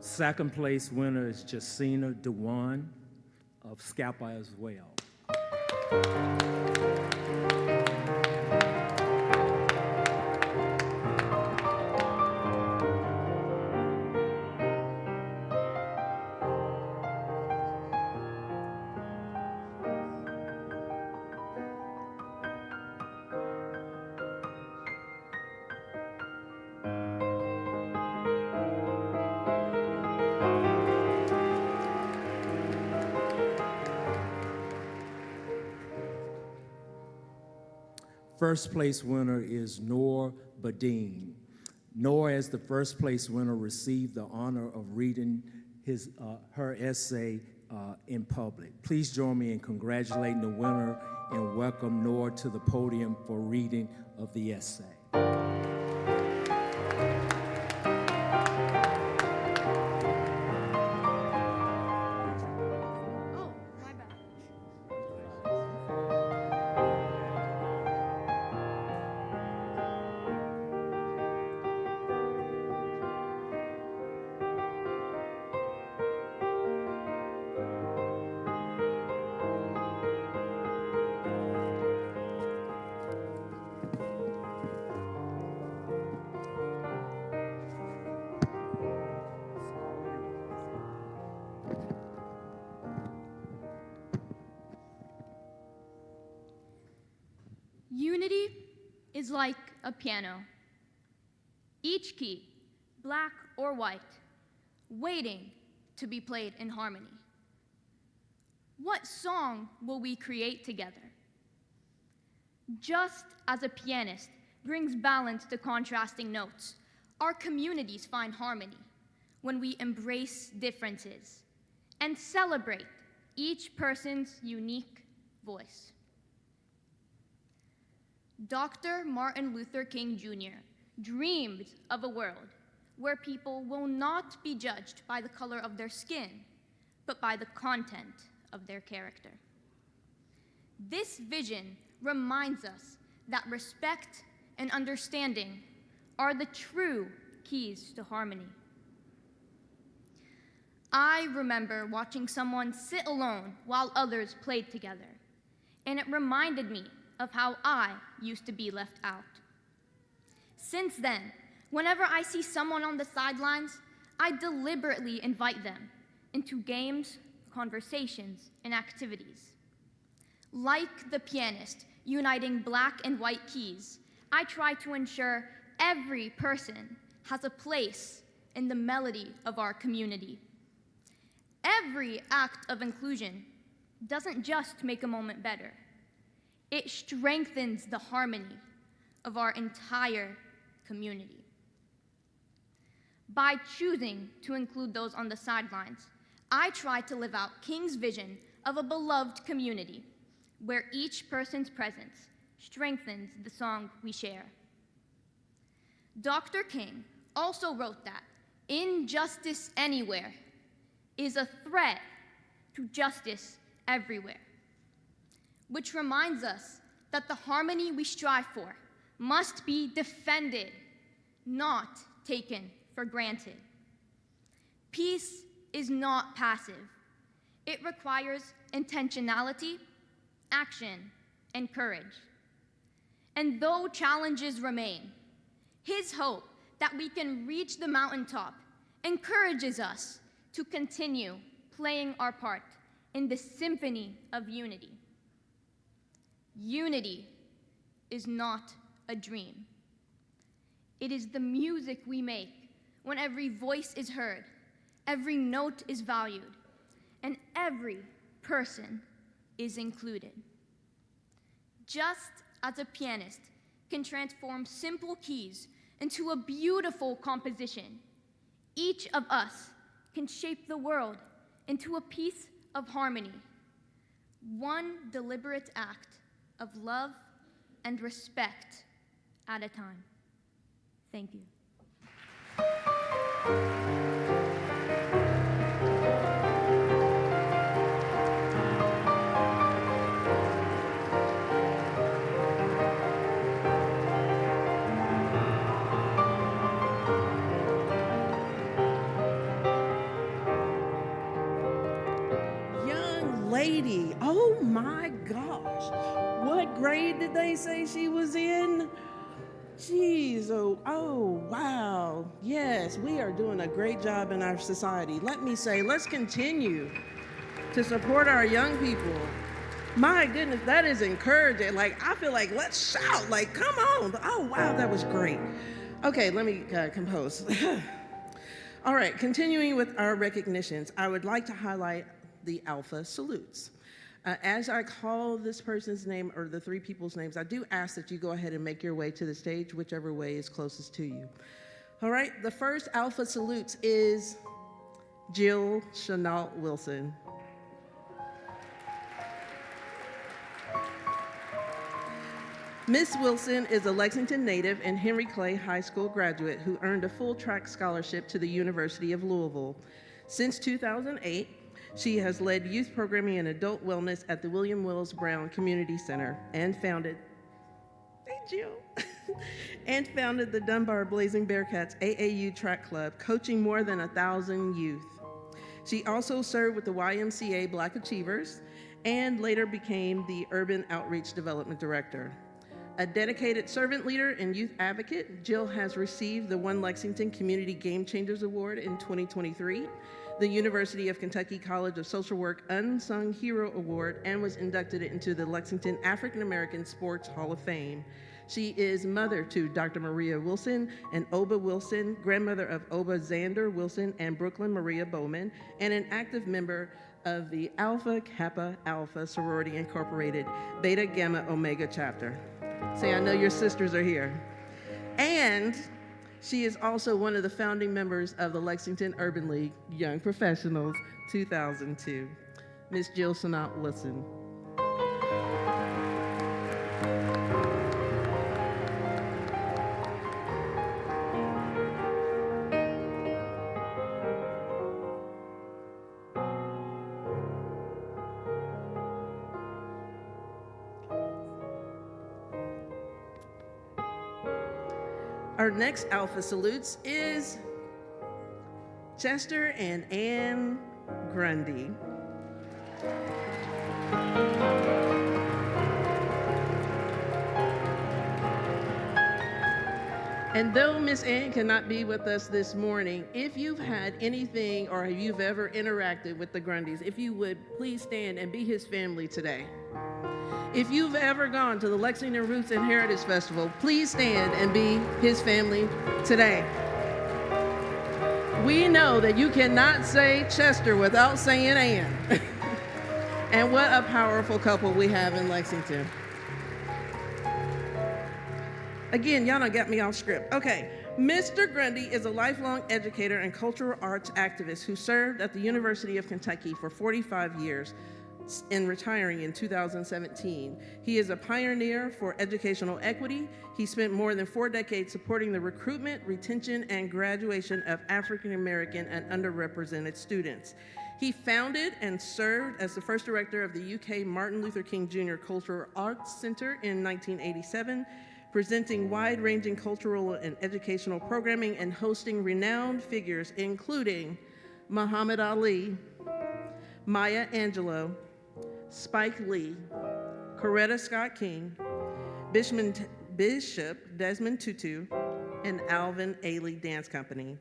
Second place winner is Jacina Dewan of Scapa as well. First place winner is Noor Badine. Noor, as the first place winner, received the honor of reading her essay in public. Please join me in congratulating the winner and welcome Noor to the podium for reading of the essay. Unity is like a piano. Each key, black or white, waiting to be played in harmony. What song will we create together? Just as a pianist brings balance to contrasting notes, our communities find harmony when we embrace differences and celebrate each person's unique voice. Dr. Martin Luther King Jr. dreamed of a world where people will not be judged by the color of their skin, but by the content of their character. This vision reminds us that respect and understanding are the true keys to harmony. I remember watching someone sit alone while others played together, and it reminded me of how I used to be left out. Since then, whenever I see someone on the sidelines, I deliberately invite them into games, conversations, and activities. Like the pianist uniting black and white keys, I try to ensure every person has a place in the melody of our community. Every act of inclusion doesn't just make a moment better. It strengthens the harmony of our entire community. By choosing to include those on the sidelines, I try to live out King's vision of a beloved community where each person's presence strengthens the song we share. Dr. King also wrote that injustice anywhere is a threat to justice everywhere, which reminds us that the harmony we strive for must be defended, not taken for granted. Peace is not passive. It requires intentionality, action, and courage. And though challenges remain, his hope that we can reach the mountaintop encourages us to continue playing our part in the symphony of unity. Unity is not a dream. It is the music we make when every voice is heard, every note is valued, and every person is included. Just as a pianist can transform simple keys into a beautiful composition, each of us can shape the world into a piece of harmony, one deliberate act of love and respect at a time. Thank you. Young lady, oh my gosh. What grade did they say she was in? Jeez, oh, wow. Yes, we are doing a great job in our society. Let me say, let's continue to support our young people. My goodness, that is encouraging. Like, I feel like, let's shout, like, come on. Oh, wow, that was great. Okay, let me compose. All right, continuing with our recognitions, I would like to highlight the Alpha Salutes. As I call this person's name, or the three people's names, I do ask that you go ahead and make your way to the stage, whichever way is closest to you. All right, the first Alpha Salutes is Jill Chenault Wilson. Miss Wilson is a Lexington native and Henry Clay High School graduate who earned a full track scholarship to the University of Louisville. Since 2008, she has led youth programming and adult wellness at the William Willis Brown Community Center and founded the Dunbar Blazing Bearcats AAU Track Club, coaching more than 1,000 youth. She also served with the YMCA Black Achievers and later became the Urban Outreach Development Director. A dedicated servant leader and youth advocate, Jill has received the One Lexington Community Game Changers Award in 2023, the University of Kentucky College of Social Work Unsung Hero Award, and was inducted into the Lexington African American Sports Hall of Fame. She is mother to Dr. Maria Wilson and Oba Wilson, grandmother of Oba Xander Wilson and Brooklyn Maria Bowman, and an active member of the Alpha Kappa Alpha Sorority Incorporated Beta Gamma Omega chapter. Say, I know your sisters are here. And she is also one of the founding members of the Lexington Urban League Young Professionals 2002. Miss Jill Chenault Wilson. Our next Alpha Salutes is Chester and Ann Grundy. And though Miss Ann cannot be with us this morning, if you've had anything or if you've ever interacted with the Grundys, if you would please stand and be his family today. If you've ever gone to the Lexington Roots and Heritage Festival, please stand and be his family today. We know that you cannot say Chester without saying Ann. And what a powerful couple we have in Lexington. Again, y'all done got me off script. Okay, Mr. Grundy is a lifelong educator and cultural arts activist who served at the University of Kentucky for 45 years, in retiring in 2017. He is a pioneer for educational equity. He spent more than 4 decades supporting the recruitment, retention, and graduation of African American and underrepresented students. He founded and served as the first director of the UK Martin Luther King Jr. Cultural Arts Center in 1987, presenting wide-ranging cultural and educational programming and hosting renowned figures including Muhammad Ali, Maya Angelou, Spike Lee, Coretta Scott King, Bishop Desmond Tutu, and Alvin Ailey Dance Company.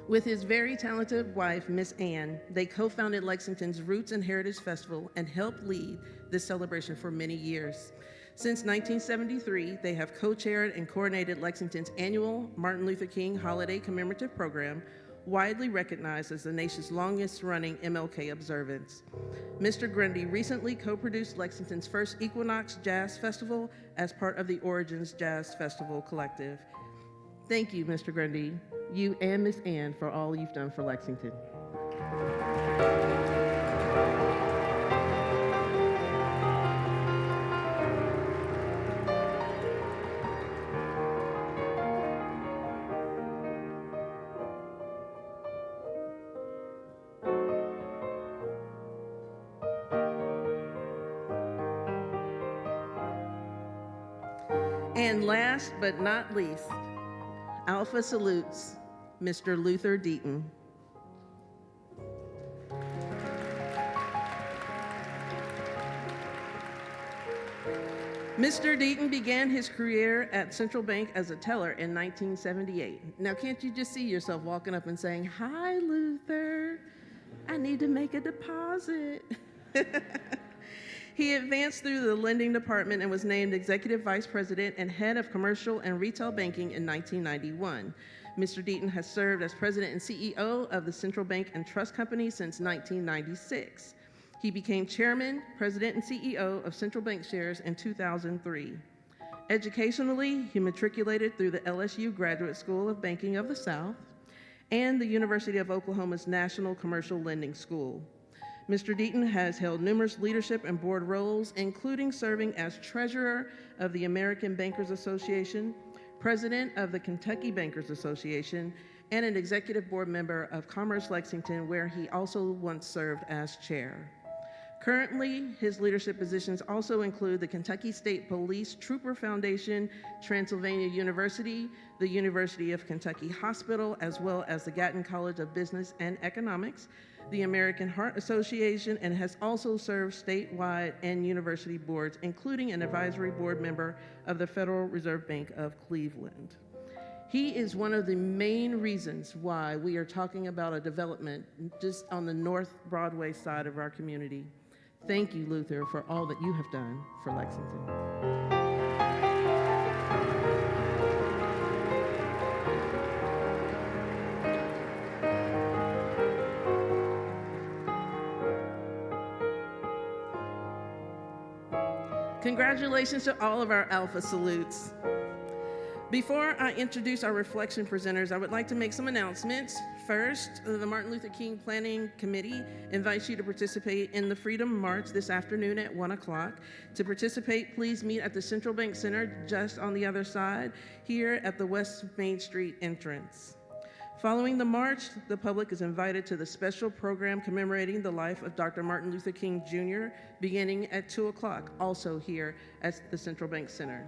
With his very talented wife, Miss Ann, they co-founded Lexington's Roots and Heritage Festival and helped lead this celebration for many years. Since 1973, they have co-chaired and coordinated Lexington's annual Martin Luther King Holiday Commemorative Program, widely recognized as the nation's longest-running MLK observance. Mr. Grundy recently co-produced Lexington's first Equinox Jazz Festival as part of the Origins Jazz Festival Collective. Thank you, Mr. Grundy, you and Miss Ann, for all you've done for Lexington. And last but not least, Alpha Salutes Mr. Luther Deaton. Mr. Deaton began his career at Central Bank as a teller in 1978. Now, can't you just see yourself walking up and saying, "Hi, Luther, I need to make a deposit." He advanced through the lending department and was named Executive Vice President and Head of Commercial and Retail Banking in 1991. Mr. Deaton has served as President and CEO of the Central Bank and Trust Company since 1996. He became chairman, president, and CEO of Central Bancshares in 2003. Educationally, he matriculated through the LSU Graduate School of Banking of the South and the University of Oklahoma's National Commercial Lending School. Mr. Deaton has held numerous leadership and board roles, including serving as treasurer of the American Bankers Association, president of the Kentucky Bankers Association, and an executive board member of Commerce Lexington, where he also once served as chair. Currently, his leadership positions also include the Kentucky State Police Trooper Foundation, Transylvania University, the University of Kentucky Hospital, as well as the Gatton College of Business and Economics, the American Heart Association, and has also served statewide and university boards, including an advisory board member of the Federal Reserve Bank of Cleveland. He is one of the main reasons why we are talking about a development just on the North Broadway side of our community. Thank you, Luther, for all that you have done for Lexington. Congratulations to all of our Alpha Salutes. Before I introduce our reflection presenters, I would like to make some announcements. First, the Martin Luther King Planning Committee invites you to participate in the Freedom March this afternoon at 1 o'clock. To participate, please meet at the Central Bank Center just on the other side, here at the West Main Street entrance. Following the march, the public is invited to the special program commemorating the life of Dr. Martin Luther King Jr., beginning at 2 o'clock, also here at the Central Bank Center.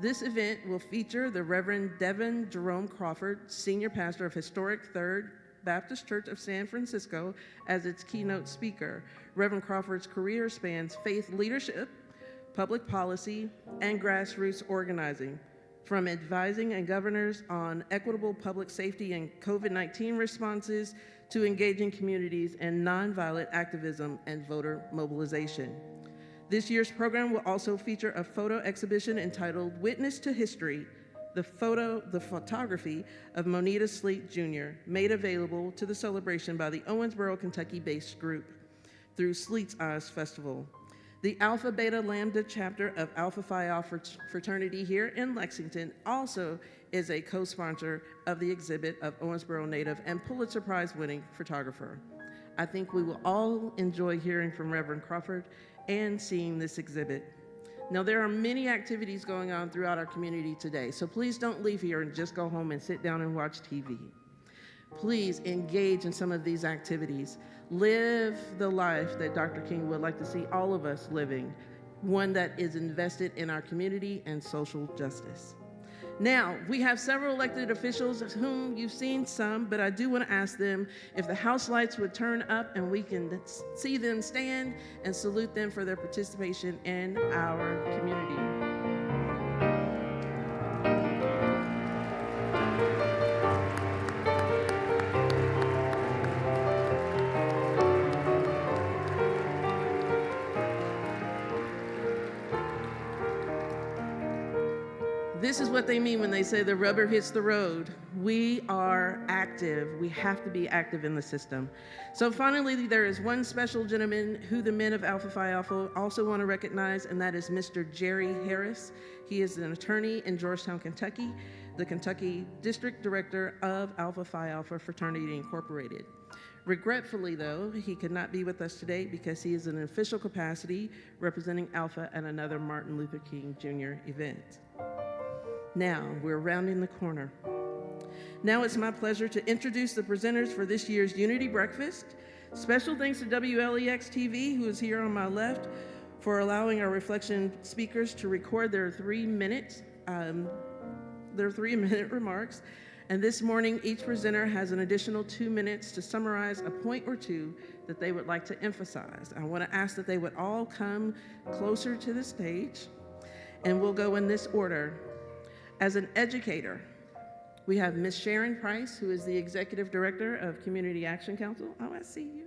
This event will feature the Reverend Devin Jerome Crawford, senior pastor of historic Third Baptist Church of San Francisco, as its keynote speaker. Reverend Crawford's career spans faith leadership, public policy, and grassroots organizing, from advising governors on equitable public safety and COVID-19 responses to engaging communities in nonviolent activism and voter mobilization. This year's program will also feature a photo exhibition entitled Witness to History, the photography of Moneta Sleet Jr., made available to the celebration by the Owensboro, Kentucky-based group through Sleet's Eyes Festival. The Alpha Beta Lambda chapter of Alpha Phi Alpha fraternity here in Lexington also is a co-sponsor of the exhibit of Owensboro native and Pulitzer Prize-winning photographer. I think we will all enjoy hearing from Reverend Crawford and seeing this exhibit. Now, there are many activities going on throughout our community today, so please don't leave here and just go home and sit down and watch TV. Please engage in some of these activities. Live the life that Dr. King would like to see all of us living, one that is invested in our community and social justice. Now, we have several elected officials whom you've seen some, but I do want to ask them if the house lights would turn up and we can see them stand and salute them for their participation in our community. This is what they mean when they say the rubber hits the road. We are active. We have to be active in the system. So finally, there is one special gentleman who the men of Alpha Phi Alpha also want to recognize, and that is Mr. Jerry Harris. He is an attorney in Georgetown, Kentucky, the Kentucky District Director of Alpha Phi Alpha Fraternity Incorporated. Regretfully, though, he could not be with us today because he is in an official capacity representing Alpha at another Martin Luther King Jr. event. Now, we're rounding the corner. Now it's my pleasure to introduce the presenters for this year's Unity Breakfast. Special thanks to WLEX TV, who is here on my left, for allowing our reflection speakers to record their 3-minute remarks. And this morning, each presenter has an additional 2 minutes to summarize a point or two that they would like to emphasize. I want to ask that they would all come closer to the stage, and we'll go in this order. As an educator, we have Ms. Sharon Price, who is the Executive Director of Community Action Council. Oh, I see you.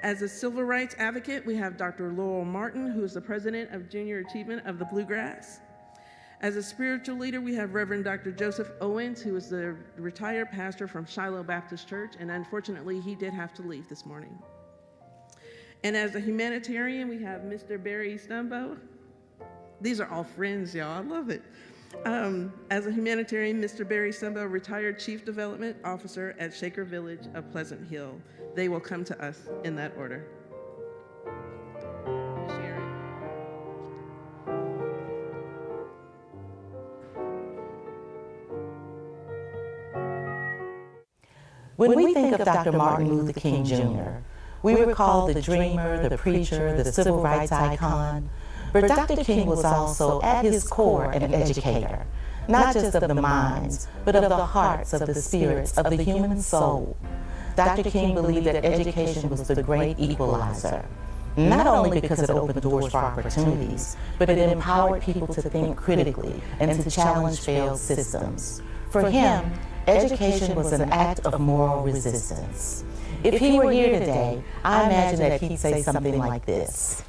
As a civil rights advocate, we have Dr. Laurel Martin, who is the President of Junior Achievement of the Bluegrass. As a spiritual leader, we have Reverend Dr. Joseph Owens, who is the retired pastor from Shiloh Baptist Church, and unfortunately, he did have to leave this morning. And as a humanitarian, we have Mr. Barry Stumbo. These are all friends, y'all. I love it. As a humanitarian, Mr. Barry Stumbo, retired Chief Development Officer at Shaker Village of Pleasant Hill. They will come to us in that order. When we think of Dr. Martin Luther King Jr., we recall the dreamer, the preacher, the civil rights icon. But Dr. King was also, at his core, an educator, not just of the minds, but of the hearts, of the spirits, of the human soul. Dr. King believed that education was the great equalizer, not only because it opened doors for opportunities, but it empowered people to think critically and to challenge failed systems. For him, education was an act of moral resistance. If he were here today, I imagine that he'd say something like this.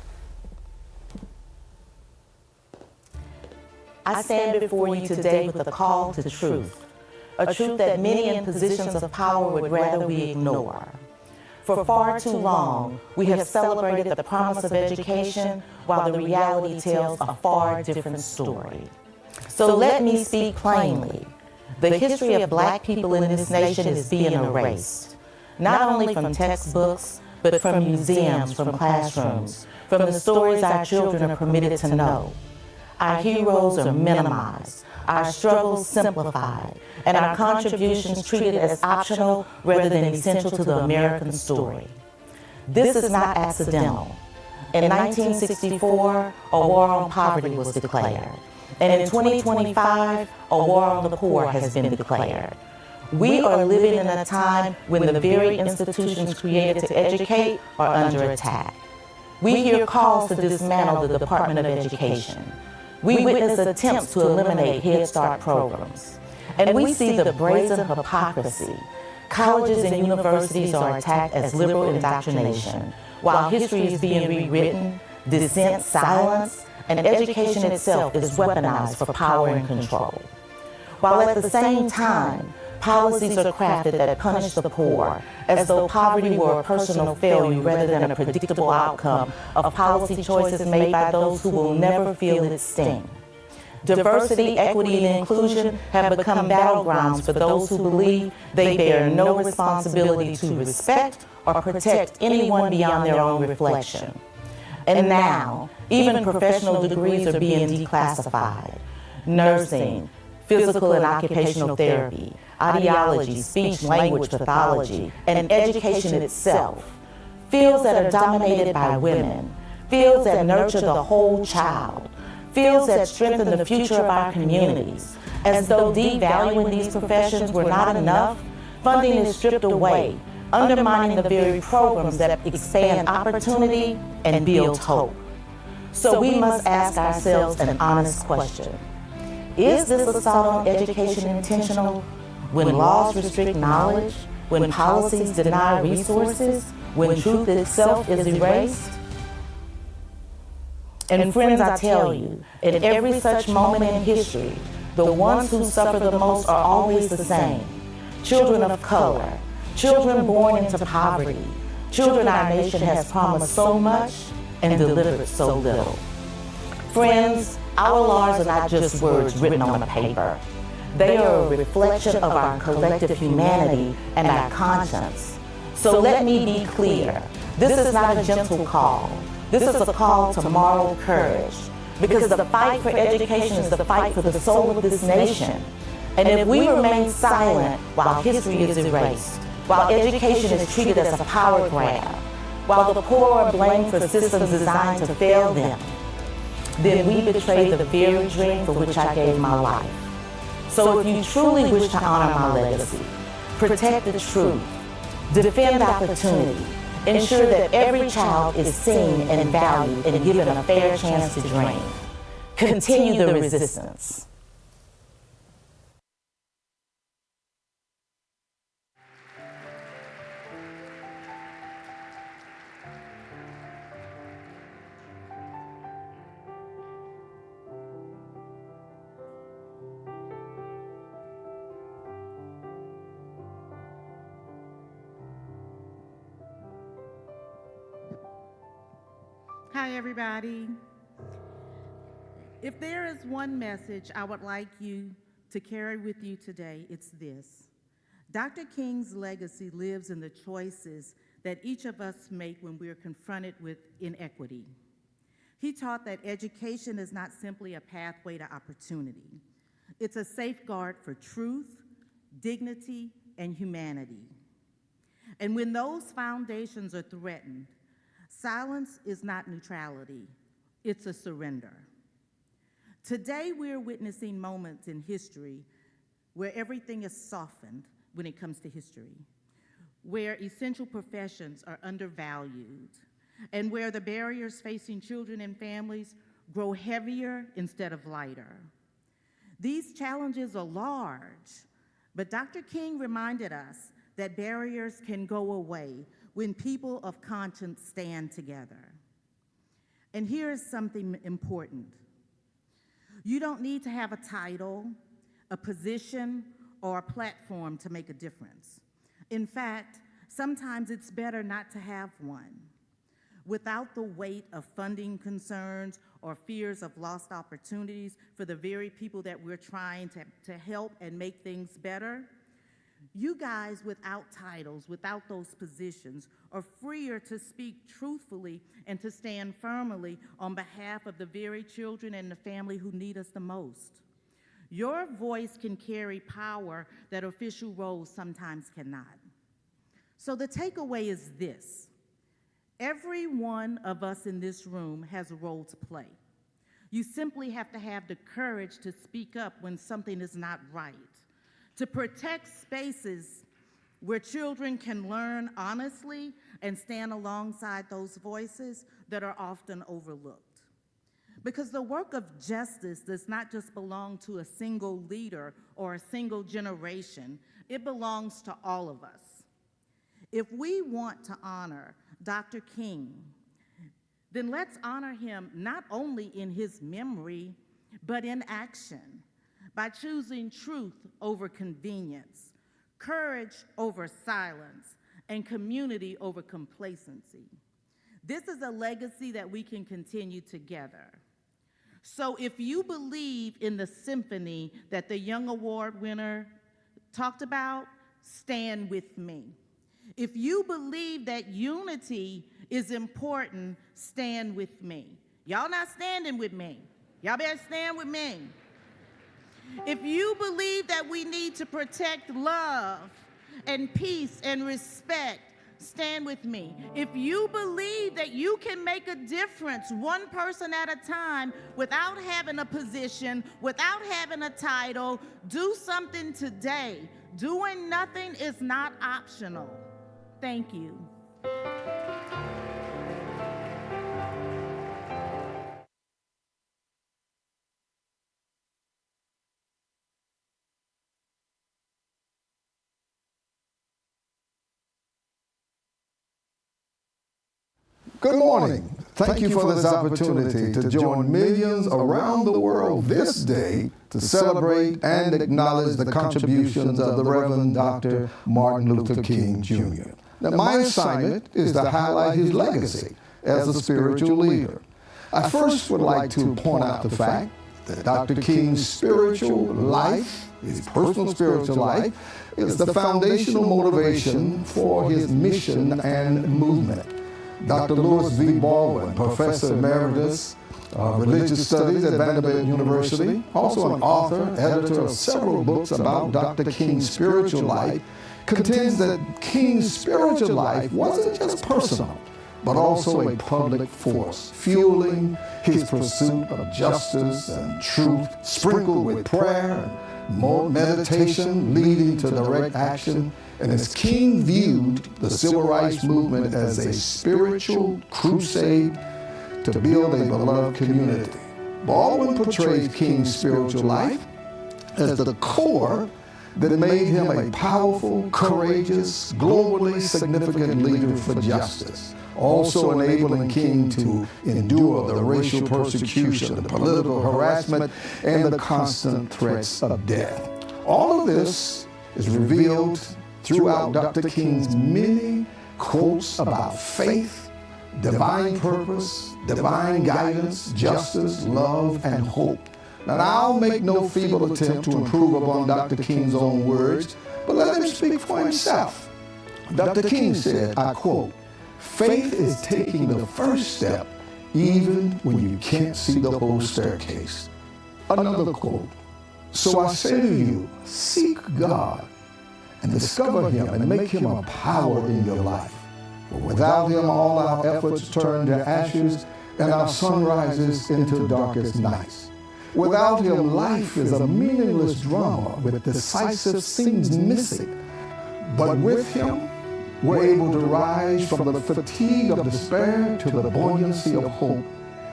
I stand before you today with a call to truth, a truth that many in positions of power would rather we ignore. For far too long, we have celebrated the promise of education while the reality tells a far different story. So let me speak plainly. The history of Black people in this nation is being erased, not only from textbooks, but from museums, from classrooms, from the stories our children are permitted to know. Our heroes are minimized, our struggles simplified, and our contributions treated as optional rather than essential to the American story. This is not accidental. In 1964, a war on poverty was declared. And in 2025, a war on the poor has been declared. We are living in a time when the very institutions created to educate are under attack. We hear calls to dismantle the Department of Education. We witness attempts to eliminate Head Start programs. And we see the brazen hypocrisy. Colleges and universities are attacked as liberal indoctrination, while history is being rewritten, dissent silenced, and education itself is weaponized for power and control. While at the same time, policies are crafted that punish the poor, as though poverty were a personal failure rather than a predictable outcome of policy choices made by those who will never feel its sting. Diversity, equity, and inclusion have become battlegrounds for those who believe they bear no responsibility to respect or protect anyone beyond their own reflection. And now, even professional degrees are being declassified. Nursing, physical and occupational therapy, audiology, speech language pathology, and education itself. Fields that are dominated by women, fields that nurture the whole child, fields that strengthen the future of our communities. As though devaluing these professions were not enough, funding is stripped away, undermining the very programs that expand opportunity and build hope. So we must ask ourselves an honest question. Is this assault on education intentional? When laws restrict knowledge, when policies deny resources, when truth itself is erased? And friends, I tell you, in every such moment in history, the ones who suffer the most are always the same. Children of color, children born into poverty, children our nation has promised so much and delivered so little. Friends, our laws are not just words written on a paper. They are a reflection of our collective humanity and our conscience. So let me be clear. This is not a gentle call. This is a call to moral courage. Because the fight for education is the fight for the soul of this nation. And if we remain silent while history is erased, while education is treated as a power grab, while the poor are blamed for systems designed to fail them, then we betray the very dream for which I gave my life. So if you truly wish to honor my legacy, protect the truth, defend opportunity, ensure that every child is seen and valued and given a fair chance to dream, continue the resistance. Hi, everybody. If there is one message I would like you to carry with you today, it's this. Dr. King's legacy lives in the choices that each of us make when we are confronted with inequity. He taught that education is not simply a pathway to opportunity. It's a safeguard for truth, dignity, and humanity. And when those foundations are threatened, silence is not neutrality, it's a surrender. Today, we're witnessing moments in history where everything is softened when it comes to history, where essential professions are undervalued, and where the barriers facing children and families grow heavier instead of lighter. These challenges are large, but Dr. King reminded us that barriers can go away when people of conscience stand together. And here is something important. You don't need to have a title, a position, or a platform to make a difference. In fact, sometimes it's better not to have one. Without the weight of funding concerns or fears of lost opportunities for the very people that we're trying to help and make things better, you guys without titles, without those positions, are freer to speak truthfully and to stand firmly on behalf of the very children and the family who need us the most. Your voice can carry power that official roles sometimes cannot. So the takeaway is this. Every one of us in this room has a role to play. You simply have to have the courage to speak up when something is not right, to protect spaces where children can learn honestly and stand alongside those voices that are often overlooked. Because the work of justice does not just belong to a single leader or a single generation, it belongs to all of us. If we want to honor Dr. King, then let's honor him not only in his memory, but in action, by choosing truth over convenience, courage over silence, and community over complacency. This is a legacy that we can continue together. So if you believe in the symphony that the Young Award winner talked about, stand with me. If you believe that unity is important, stand with me. Y'all not standing with me. Y'all better stand with me. If you believe that we need to protect love and peace and respect, stand with me. If you believe that you can make a difference one person at a time without having a position, without having a title, do something today. Doing nothing is not optional. Thank you. Good morning. Thank you for this opportunity to join millions around the world this day to celebrate and acknowledge the contributions of the Reverend Dr. Martin Luther King Jr. Now, my assignment is to highlight his legacy as a spiritual leader. I first would like to point out the fact that Dr. King's spiritual life, his personal spiritual life, is the foundational motivation for his mission and movement. Dr. Lewis V. Baldwin, Professor Emeritus of Religious Studies at Vanderbilt University, also an author, editor of several books about Dr. King's spiritual life, contends that King's spiritual life wasn't just personal, but also a public force, fueling his pursuit of justice and truth, sprinkled with prayer and meditation, leading to direct action. And as King viewed the civil rights movement as a spiritual crusade to build a beloved community, Baldwin portrayed King's spiritual life as the core that made him a powerful, courageous, globally significant leader for justice, also enabling King to endure the racial persecution, the political harassment, and the constant threats of death. All of this is revealed throughout Dr. King's many quotes about faith, divine purpose, divine guidance, justice, love, and hope. Now, I'll make no feeble attempt to improve upon Dr. King's own words, but let him speak for himself. Dr. King said, I quote, "Faith is taking the first step even when you can't see the whole staircase." Another quote, "So I say to you, seek God and discover Him and make Him a power in your life. For without Him, all our efforts turn to ashes and our sun rises into darkest nights. Without Him, life is a meaningless drama with decisive scenes missing. But with Him, we're able to rise from the fatigue of despair to the buoyancy of hope.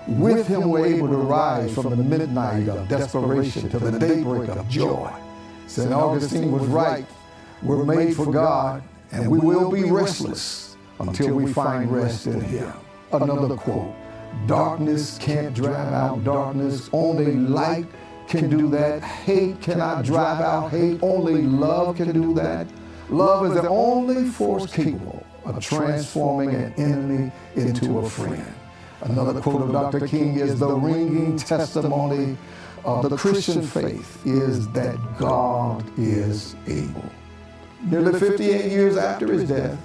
With Him, we're able to rise from the midnight of desperation to the daybreak of joy." St. Augustine was right. We're made for God, and we will be restless until we find rest in Him. Another quote, "Darkness can't drive out darkness. Only light can do that. Hate cannot drive out hate. Only love can do that. Love is the only force capable of transforming an enemy into a friend." Another quote of Dr. King is, "The ringing testimony of the Christian faith is that God is able." Nearly 58 years after his death,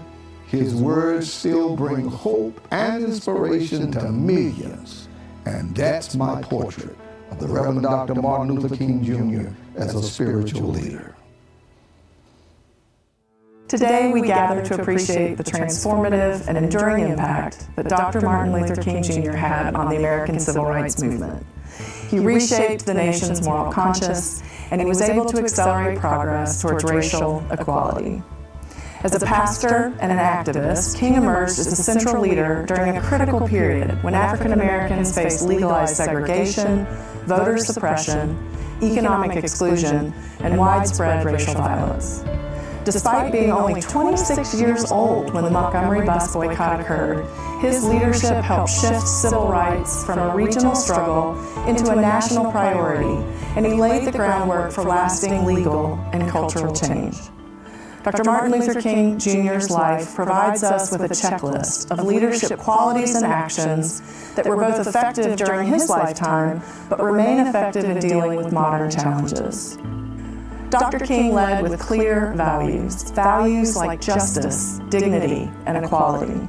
his words still bring hope and inspiration to millions. And that's my portrait of the Reverend Dr. Martin Luther King Jr. as a spiritual leader. Today, we gather to appreciate the transformative and enduring impact that Dr. Martin Luther King Jr. had on the American Civil Rights Movement. He reshaped the nation's moral conscience, and he was able to accelerate progress towards racial equality. As a pastor and an activist, King emerged as a central leader during a critical period when African Americans faced legalized segregation, voter suppression, economic exclusion, and widespread racial violence. Despite being only 26 years old when the Montgomery bus boycott occurred, his leadership helped shift civil rights from a regional struggle into a national priority, and he laid the groundwork for lasting legal and cultural change. Dr. Martin Luther King Jr.'s life provides us with a checklist of leadership qualities and actions that were both effective during his lifetime, but remain effective in dealing with modern challenges. Dr. King led with clear values like justice, dignity, and equality.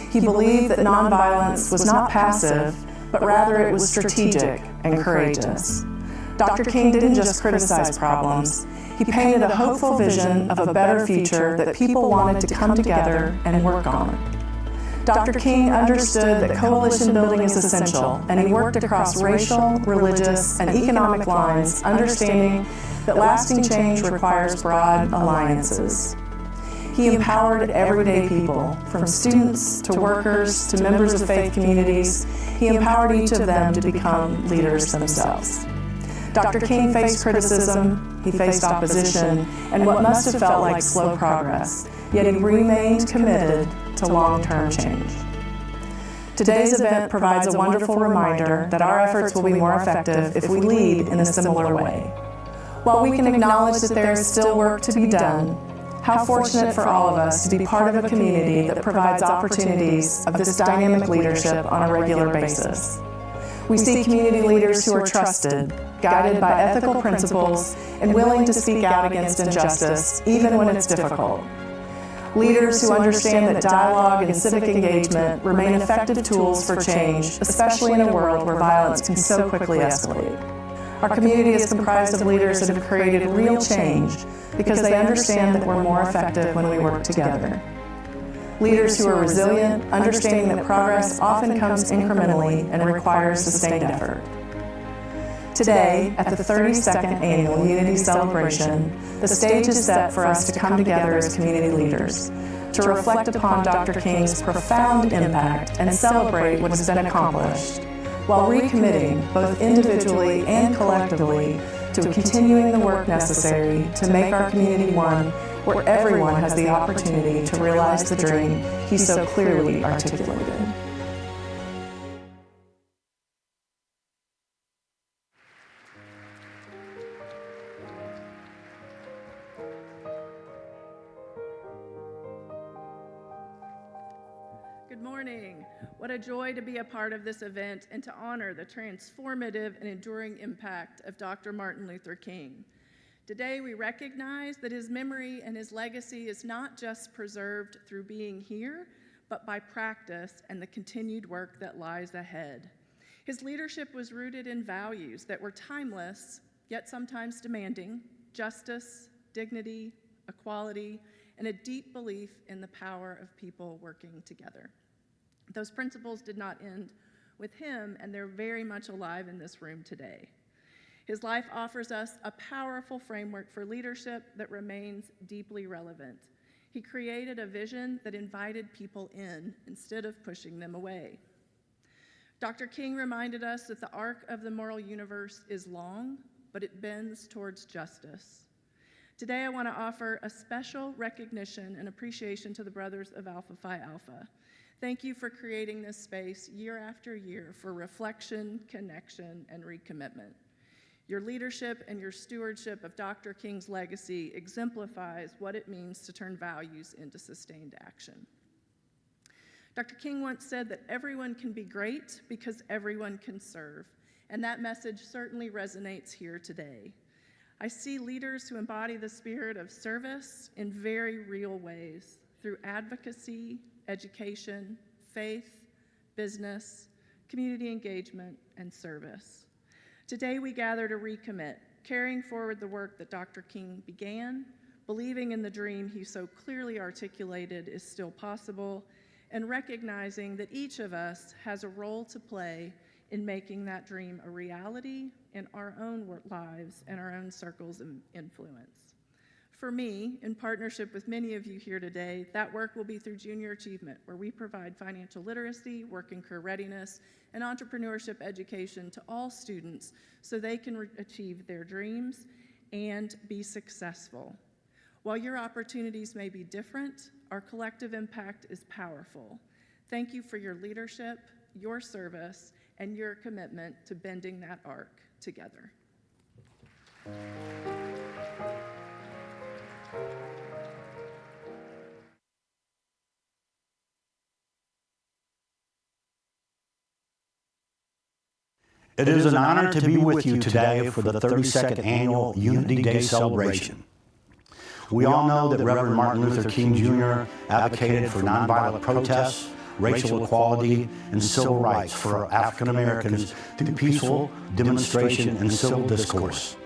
He believed that nonviolence was not passive, but rather it was strategic and courageous. Dr. King didn't just criticize problems, he painted a hopeful vision of a better future that people wanted to come together and work on. Dr. King understood that coalition building is essential, and he worked across racial, religious, and economic lines, understanding that lasting change requires broad alliances. He empowered everyday people, from students to workers to members of faith communities. He empowered each of them to become leaders themselves. Dr. King faced criticism, he faced opposition, and what must have felt like slow progress, yet he remained committed to long-term change. Today's event provides a wonderful reminder that our efforts will be more effective if we lead in a similar way. While we can acknowledge that there is still work to be done, how fortunate for all of us to be part of a community that provides opportunities of this dynamic leadership on a regular basis. We see community leaders who are trusted, guided by ethical principles, and willing to speak out against injustice, even when it's difficult. Leaders who understand that dialogue and civic engagement remain effective tools for change, especially in a world where violence can so quickly escalate. Our community is comprised of leaders that have created real change because they understand that we're more effective when we work together. Leaders who are resilient, understanding that progress often comes incrementally and requires sustained effort. Today, at the 32nd Annual Unity Celebration, the stage is set for us to come together as community leaders, to reflect upon Dr. King's profound impact and celebrate what has been accomplished, while recommitting, both individually and collectively, to continuing the work necessary to make our community one where everyone has the opportunity to realize the dream he so clearly articulated. Good morning. What a joy to be a part of this event and to honor the transformative and enduring impact of Dr. Martin Luther King. Today, we recognize that his memory and his legacy is not just preserved through being here, but by practice and the continued work that lies ahead. His leadership was rooted in values that were timeless, yet sometimes demanding: justice, dignity, equality, and a deep belief in the power of people working together. Those principles did not end with him, and they're very much alive in this room today. His life offers us a powerful framework for leadership that remains deeply relevant. He created a vision that invited people in instead of pushing them away. Dr. King reminded us that the arc of the moral universe is long, but it bends towards justice. Today, I want to offer a special recognition and appreciation to the brothers of Alpha Phi Alpha. Thank you for creating this space year after year for reflection, connection, and recommitment. Your leadership and your stewardship of Dr. King's legacy exemplifies what it means to turn values into sustained action. Dr. King once said that everyone can be great because everyone can serve, and that message certainly resonates here today. I see leaders who embody the spirit of service in very real ways through advocacy, education, faith, business, community engagement, and service. Today we gather to recommit, carrying forward the work that Dr. King began, believing in the dream he so clearly articulated is still possible, and recognizing that each of us has a role to play in making that dream a reality in our own lives and our own circles of influence. For me, in partnership with many of you here today, that work will be through Junior Achievement, where we provide financial literacy, working career readiness, and entrepreneurship education to all students so they can achieve their dreams and be successful. While your opportunities may be different, our collective impact is powerful. Thank you for your leadership, your service, and your commitment to bending that arc together. It is an honor to be with you today for the 32nd Annual Unity Day celebration. We all know that Reverend Martin Luther King Jr. advocated for nonviolent protests, racial equality, and civil rights for African Americans through peaceful demonstration and civil discourse.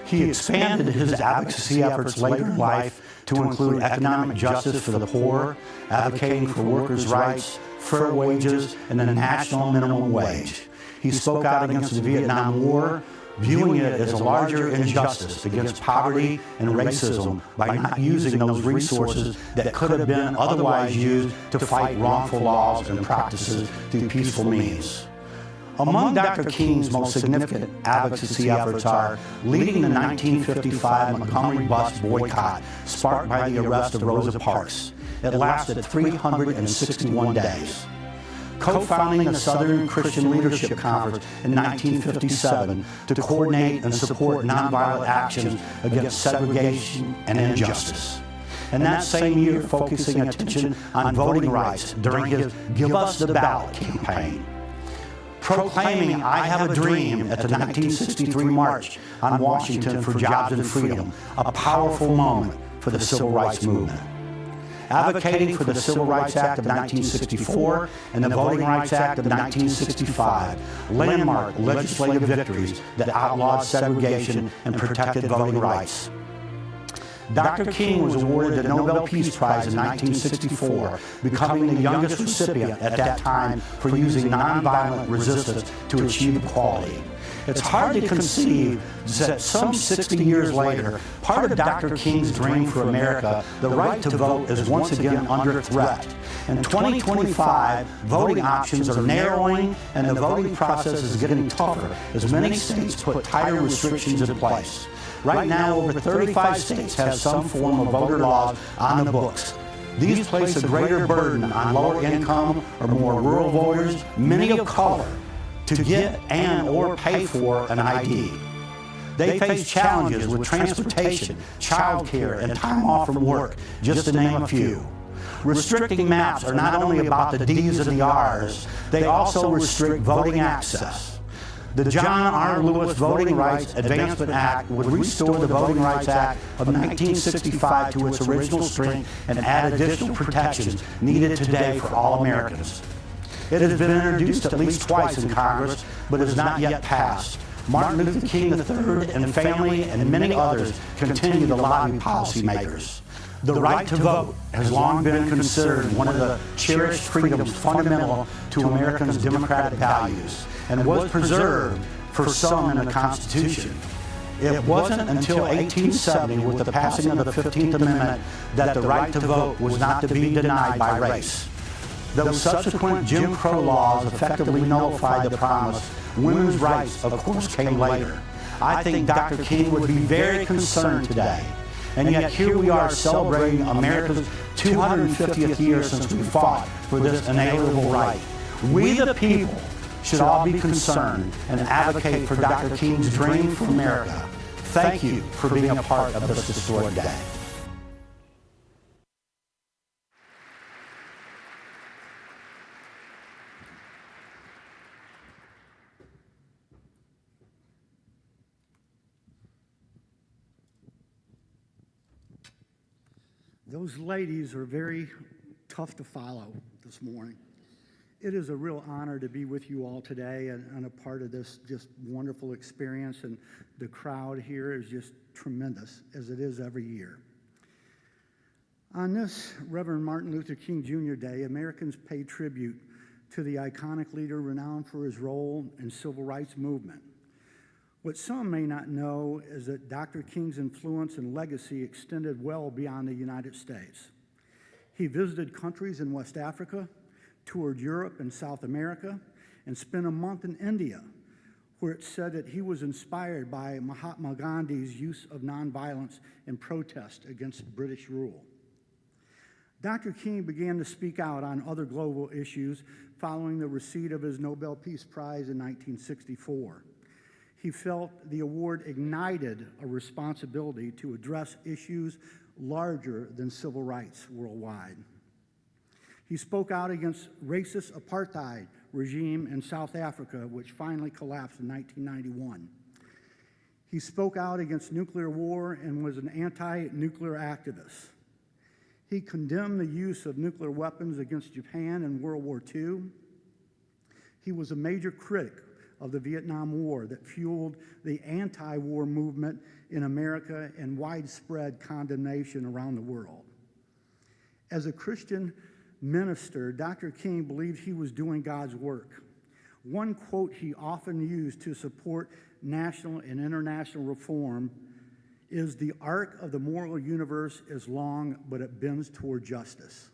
He expanded his advocacy efforts later in life to include economic justice for the poor, advocating for workers' rights, fair wages, and a national minimum wage. He spoke out against the Vietnam War, viewing it as a larger injustice against poverty and racism by not using those resources that could have been otherwise used to fight wrongful laws and practices through peaceful means. Among Dr. King's most significant advocacy efforts are leading the 1955 Montgomery bus boycott sparked by the arrest of Rosa Parks. It lasted 361 days. Co-founding the Southern Christian Leadership Conference in 1957 to coordinate and support nonviolent actions against segregation and injustice. And that same year, focusing attention on voting rights during his Give Us the Ballot campaign. Proclaiming I Have a Dream at the 1963 March on Washington for Jobs and Freedom, a powerful moment for the Civil Rights Movement. Advocating for the Civil Rights Act of 1964 and the Voting Rights Act of 1965, landmark legislative victories that outlawed segregation and protected voting rights. Dr. King was awarded the Nobel Peace Prize in 1964, becoming the youngest recipient at that time for using nonviolent resistance to achieve equality. It's hard to conceive that some 60 years later, part of Dr. King's dream for America, the right to vote, is once again under threat. In 2025, voting options are narrowing and the voting process is getting tougher as many states put tighter restrictions in place. Right now, over 35 states have some form of voter laws on the books. These place a greater burden on lower income or more rural voters, many of color, to get and or pay for an ID. They face challenges with transportation, child care, and time off from work, just to name a few. Restricting maps are not only about the D's and the R's, they also restrict voting access. The John R. Lewis Voting Rights Advancement Act would restore the Voting Rights Act of 1965 to its original strength and add additional protections needed today for all Americans. It has been introduced at least twice in Congress, but is not yet passed. Martin Luther King III and family and many others continue to lobby policymakers. The right to vote has long been considered one of the cherished freedoms fundamental to Americans' democratic values and was preserved for some in the Constitution. It wasn't until 1870, with the passing of the 15th Amendment, that the right to vote was not to be denied by race. Those subsequent Jim Crow laws effectively nullified the promise. Women's rights, of course, came later. I think Dr. King would be very concerned today. And yet here we are celebrating America's 250th year since we fought for this inalienable right. We the people should all be concerned and advocate for Dr. King's dream for America. Thank you for being a part of this historic day. Those ladies are very tough to follow this morning. It is a real honor to be with you all today and a part of this just wonderful experience, and the crowd here is just tremendous, as it is every year. On this Reverend Martin Luther King Jr. Day, Americans pay tribute to the iconic leader renowned for his role in civil rights movement. What some may not know is that Dr. King's influence and legacy extended well beyond the United States. He visited countries in West Africa, toured Europe and South America, and spent a month in India, where it's said that he was inspired by Mahatma Gandhi's use of nonviolence in protest against British rule. Dr. King began to speak out on other global issues following the receipt of his Nobel Peace Prize in 1964. He felt the award ignited a responsibility to address issues larger than civil rights worldwide. He spoke out against racist apartheid regime in South Africa, which finally collapsed in 1991. He spoke out against nuclear war and was an anti-nuclear activist. He condemned the use of nuclear weapons against Japan in World War II. He was a major critic of the Vietnam War that fueled the anti-war movement in America and widespread condemnation around the world. As a Christian minister, Dr. King believed he was doing God's work. One quote he often used to support national and international reform is, "The arc of the moral universe is long, but it bends toward justice."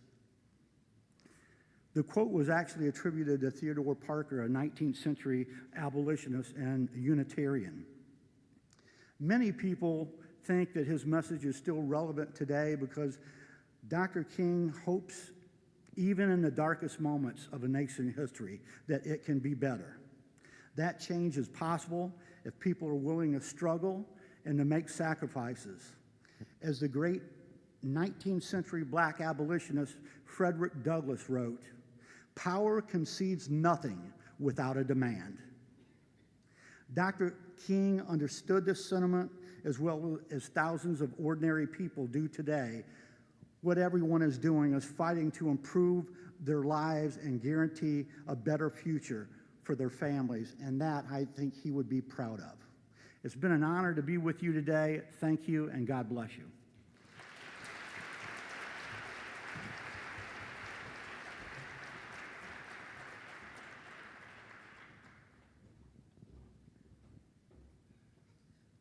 The quote was actually attributed to Theodore Parker, a 19th century abolitionist and Unitarian. Many people think that his message is still relevant today because Dr. King hopes, even in the darkest moments of a nation's history, that it can be better. That change is possible if people are willing to struggle and to make sacrifices. As the great 19th century black abolitionist Frederick Douglass wrote, "Power concedes nothing without a demand." Dr. King understood this sentiment as well as thousands of ordinary people do today. What everyone is doing is fighting to improve their lives and guarantee a better future for their families, and that I think he would be proud of. It's been an honor to be with you today. Thank you, and God bless you.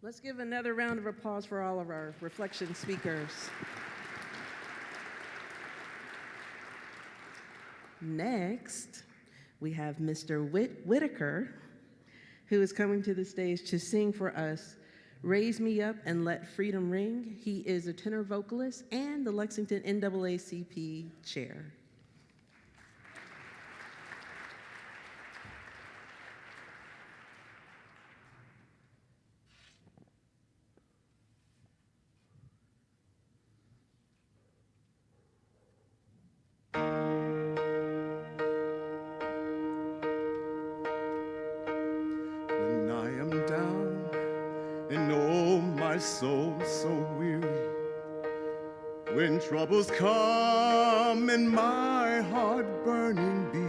Let's give another round of applause for all of our reflection speakers. Next, we have Mr. Whitaker, who is coming to the stage to sing for us "Raise Me Up and Let Freedom Ring." He is a tenor vocalist and the Lexington NAACP chair. soul so weary. When troubles come and my heart burning be,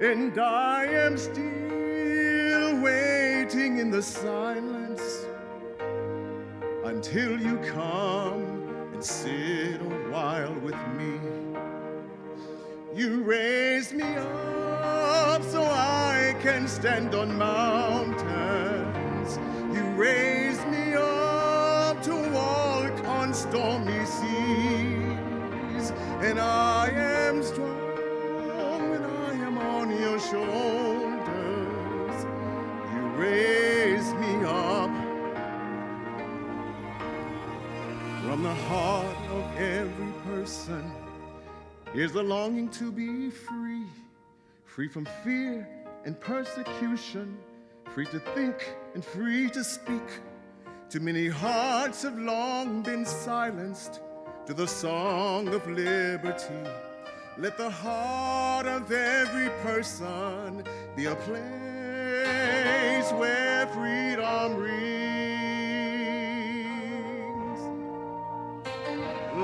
and I am still waiting in the silence until you come and sit a while with me. You raise me up so I can stand on mountains. You raise me up to walk on stormy seas. And I am strong when I am on your shoulders. You raise me up. From the heart of every person is the longing to be free, free from fear and persecution, free to think and free to speak. Too many hearts have long been silenced to the song of liberty. Let the heart of every person be a place where freedom rings.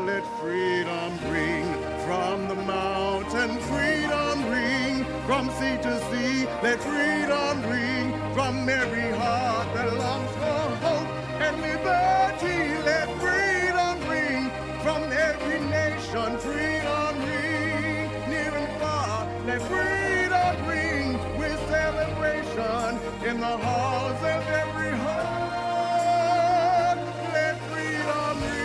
Let freedom ring from the mountain, freedom ring from sea to sea. Let freedom ring from every heart that longs for hope and liberty. Let freedom ring from every nation, freedom ring near and far. Let freedom ring with celebration in the halls of every heart. Let freedom ring.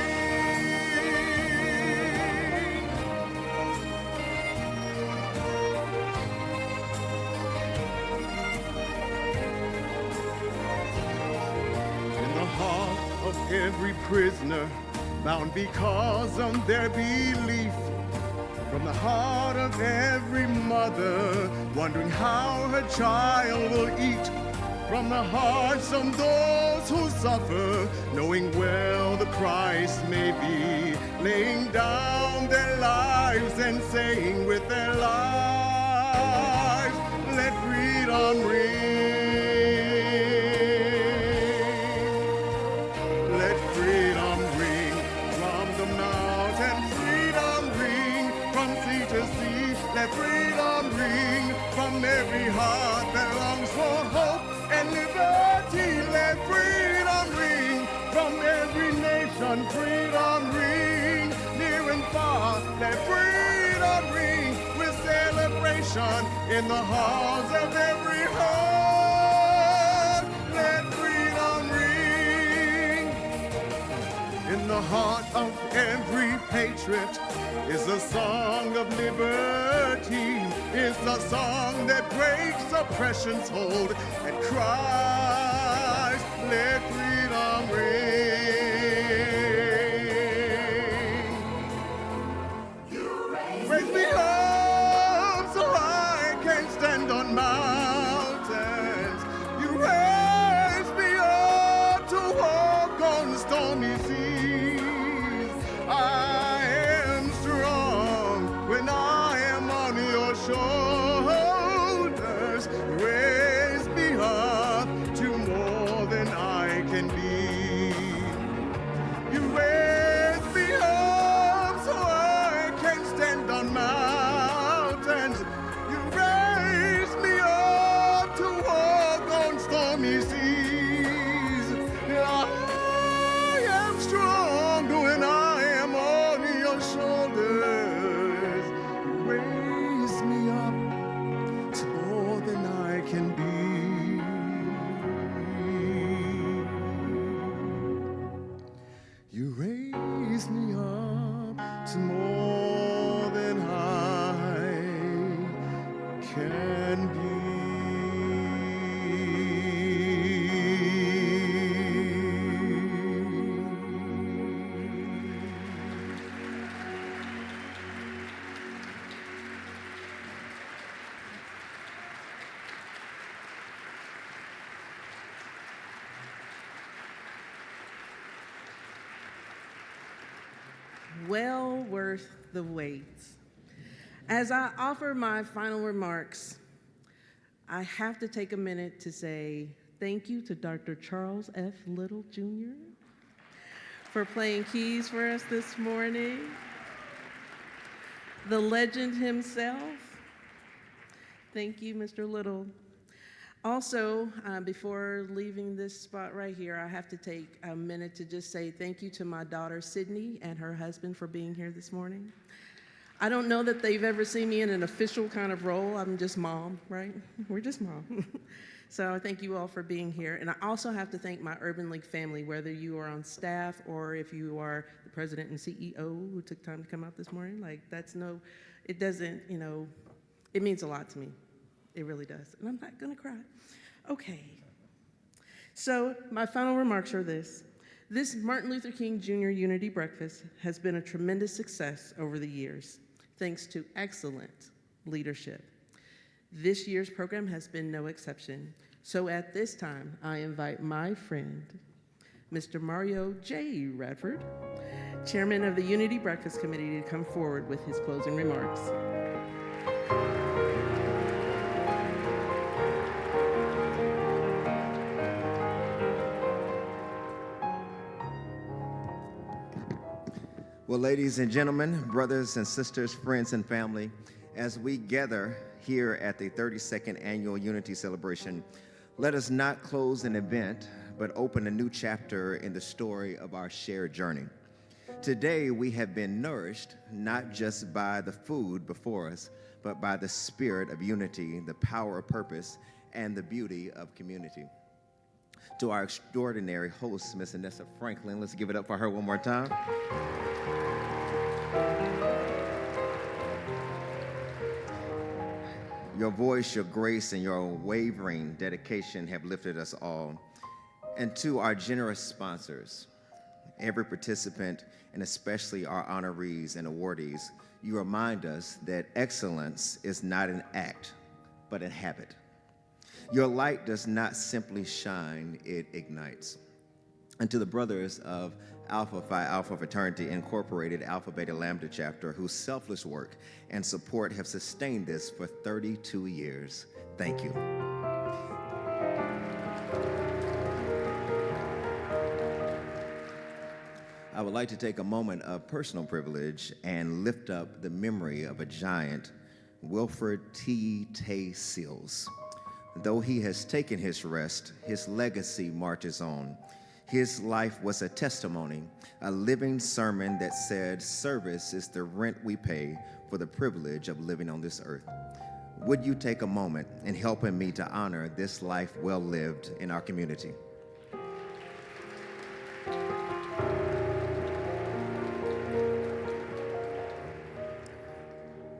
Of every prisoner bound because of their belief, from the heart of every mother wondering how her child will eat, from the hearts of those who suffer knowing well the price may be, laying down their lives and saying with their lives, let freedom ring. Let freedom ring from every heart that longs for hope and liberty. Let freedom ring from every nation. Freedom ring near and far. Let freedom ring with celebration in the halls of every heart. Let freedom ring in the heart of every patriot. Is a song of liberty, is a song that breaks oppression's hold and cries, let freedom ring. Raise me up so I can stand on mountains. You raise me up to walk on stormy seas. I am strong when I am on your shoulders. Raise me up to more than I can be. You raise me up so I can stand on mountains. You raise me up to walk on stormy seas. I am strong when I am on your shoulders. Raise me up to more than I can be. You raise me up to more than I can be. Well worth the wait. As I offer my final remarks, I have to take a minute to say Thank you to Dr. Charles F. Little, Jr. for playing keys for us this morning. The legend himself. Thank you, Mr. Little. Also, before leaving this spot right here, I have to take a minute to just say thank you to my daughter, Sydney, and her husband for being here this morning. I don't know that they've ever seen me in an official kind of role. I'm just mom, right? We're just mom. So thank you all for being here. And I also have to thank my Urban League family, whether you are on staff or if you are the president and CEO who took time to come out this morning. Like, it doesn't, it means a lot to me. It really does. And I'm not gonna cry. Okay. So my final remarks are this. This Martin Luther King Jr. Unity Breakfast has been a tremendous success over the years, thanks to excellent leadership. This year's program has been no exception. So at this time, I invite my friend, Mr. Mario J. Radford, Chairman of the Unity Breakfast Committee, to come forward with his closing remarks. Well, ladies and gentlemen, brothers and sisters, friends and family, as we gather here at the 32nd Annual Unity Celebration, let us not close an event, but open a new chapter in the story of our shared journey. Today, we have been nourished not just by the food before us, but by the spirit of unity, the power of purpose, and the beauty of community. To our extraordinary host, Ms. Anessa Franklin, let's give it up for her one more time. Your voice, your grace, and your unwavering dedication have lifted us all. And to our generous sponsors, every participant, and especially our honorees and awardees, you remind us that excellence is not an act, but a habit. Your light does not simply shine, it ignites. And to the brothers of Alpha Phi Alpha Fraternity Incorporated Alpha Beta Lambda Chapter, whose selfless work and support have sustained this for 32 years, thank you. I would like to take a moment of personal privilege and lift up the memory of a giant, Wilfred T. Tay Seals. Though he has taken his rest, his legacy marches on. His life was a testimony, a living sermon that said, service is the rent we pay for the privilege of living on this earth. Would you take a moment in helping me to honor this life well lived in our community?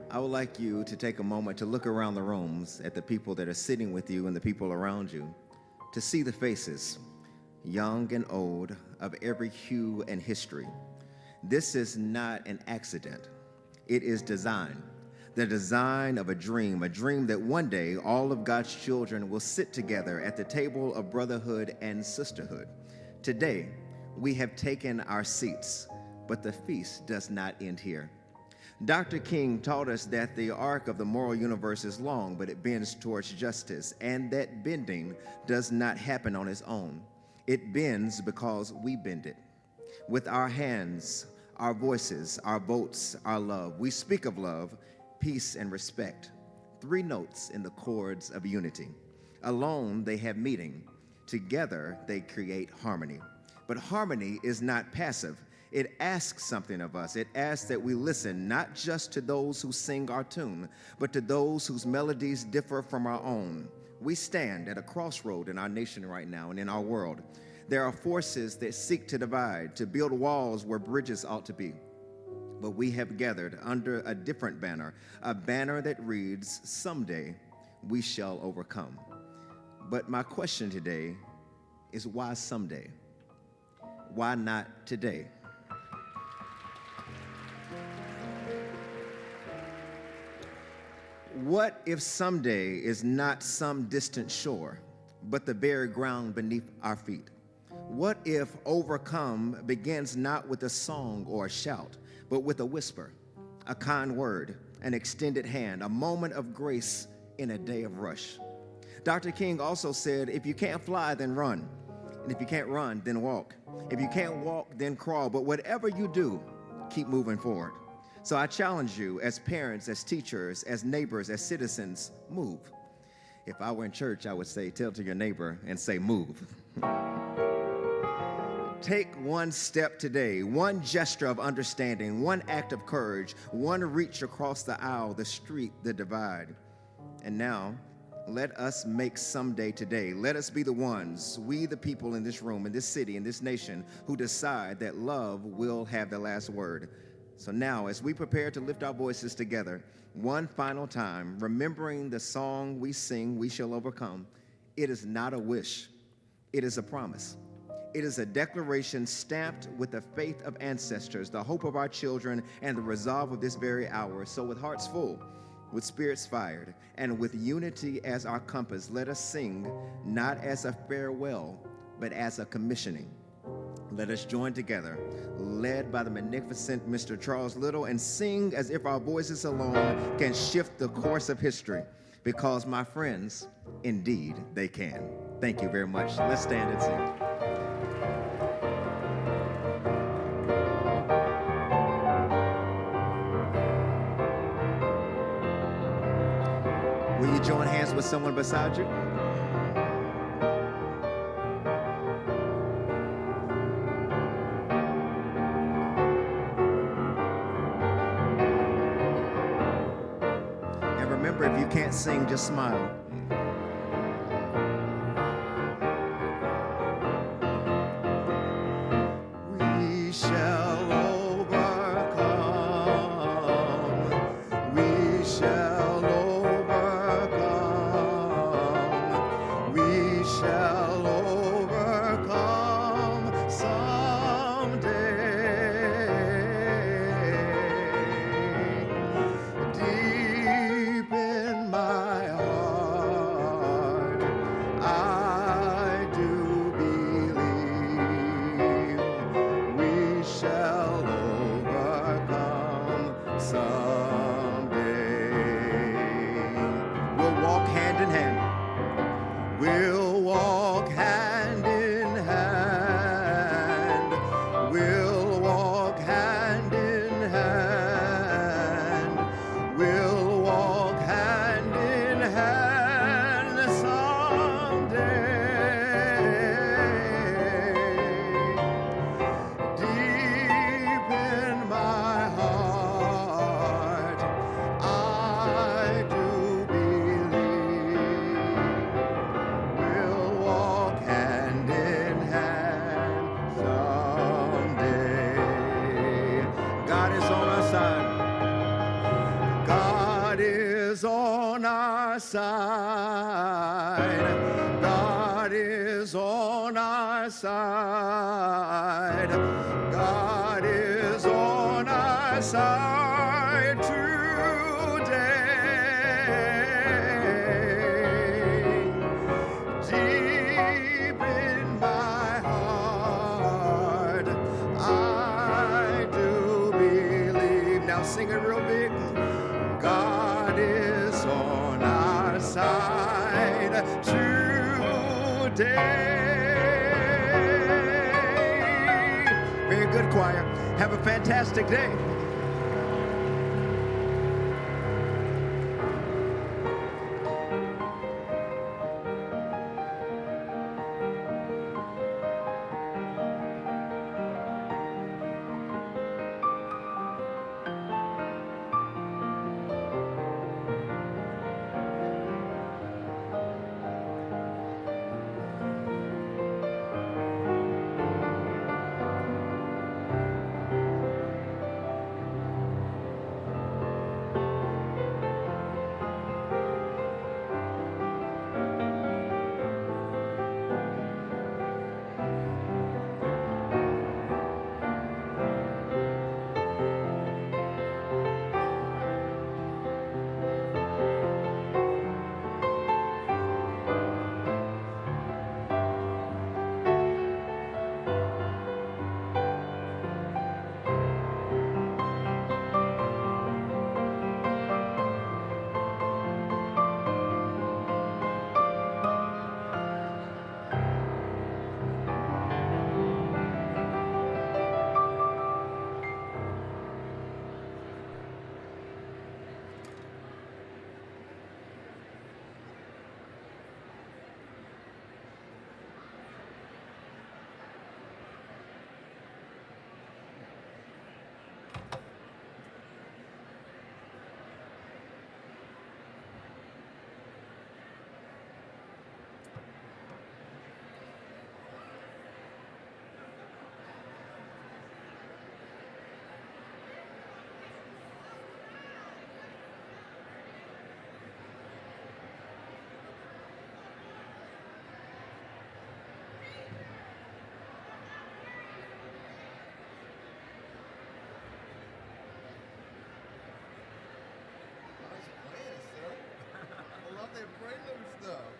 I would like you to take a moment to look around the rooms at the people that are sitting with you and the people around you, to see the faces, young and old, of every hue and history. This is not an accident. It is design. The design of a dream that one day all of God's children will sit together at the table of brotherhood and sisterhood. Today, we have taken our seats, but the feast does not end here. Dr. King taught us that the arc of the moral universe is long, but it bends towards justice, and that bending does not happen on its own. It bends because we bend it. With our hands, our voices, our votes, our love, we speak of love, peace, and respect. 3 notes in the chords of unity. Alone, they have meaning. Together, they create harmony. But harmony is not passive. It asks something of us. It asks that we listen not just to those who sing our tune, but to those whose melodies differ from our own. We stand at a crossroad in our nation right now and in our world. There are forces that seek to divide, to build walls where bridges ought to be. But we have gathered under a different banner, a banner that reads, someday we shall overcome. But my question today is, why someday? Why not today? What if someday is not some distant shore, but the very ground beneath our feet? What if overcome begins not with a song or a shout, but with a whisper, a kind word, an extended hand, a moment of grace in a day of rush? Dr. King also said, if you can't fly, then run. And if you can't run, then walk. If you can't walk, then crawl. But whatever you do, keep moving forward. So I challenge you as parents, as teachers, as neighbors, as citizens, move. If I were in church, I would say, tell to your neighbor and say, move. Take one step today, one gesture of understanding, one act of courage, one reach across the aisle, the street, the divide. And now, let us make someday today. Let us be the ones, we the people in this room, in this city, in this nation, who decide that love will have the last word. So now, as we prepare to lift our voices together, one final time, remembering the song we sing, We Shall Overcome, it is not a wish, it is a promise. It is a declaration stamped with the faith of ancestors, the hope of our children, and the resolve of this very hour. So with hearts full, with spirits fired, and with unity as our compass, let us sing not as a farewell, but as a commissioning. Let us join together, led by the magnificent Mr. Charles Little, and sing as if our voices alone can shift the course of history, because, my friends, indeed they can. Thank you very much. Let's stand and sing. Will you join hands with someone beside you? And remember, if you can't sing, just smile. We shall overcome. We shall overcome. We shall overcome someday. Deep in my heart, I do believe we shall overcome someday. We'll walk hand in hand. We'll walk hand in hand. We'll walk hand in hand. We'll walk hand in hand someday. Deep in my heart, I do believe we'll walk hand in hand someday. God is on our side. God is on our side. God is on our side. God is on our side today. Deep in my heart, I do believe. Now sing it real big. God is on our side today. Very good, choir. Have a fantastic day. that prelude stuff.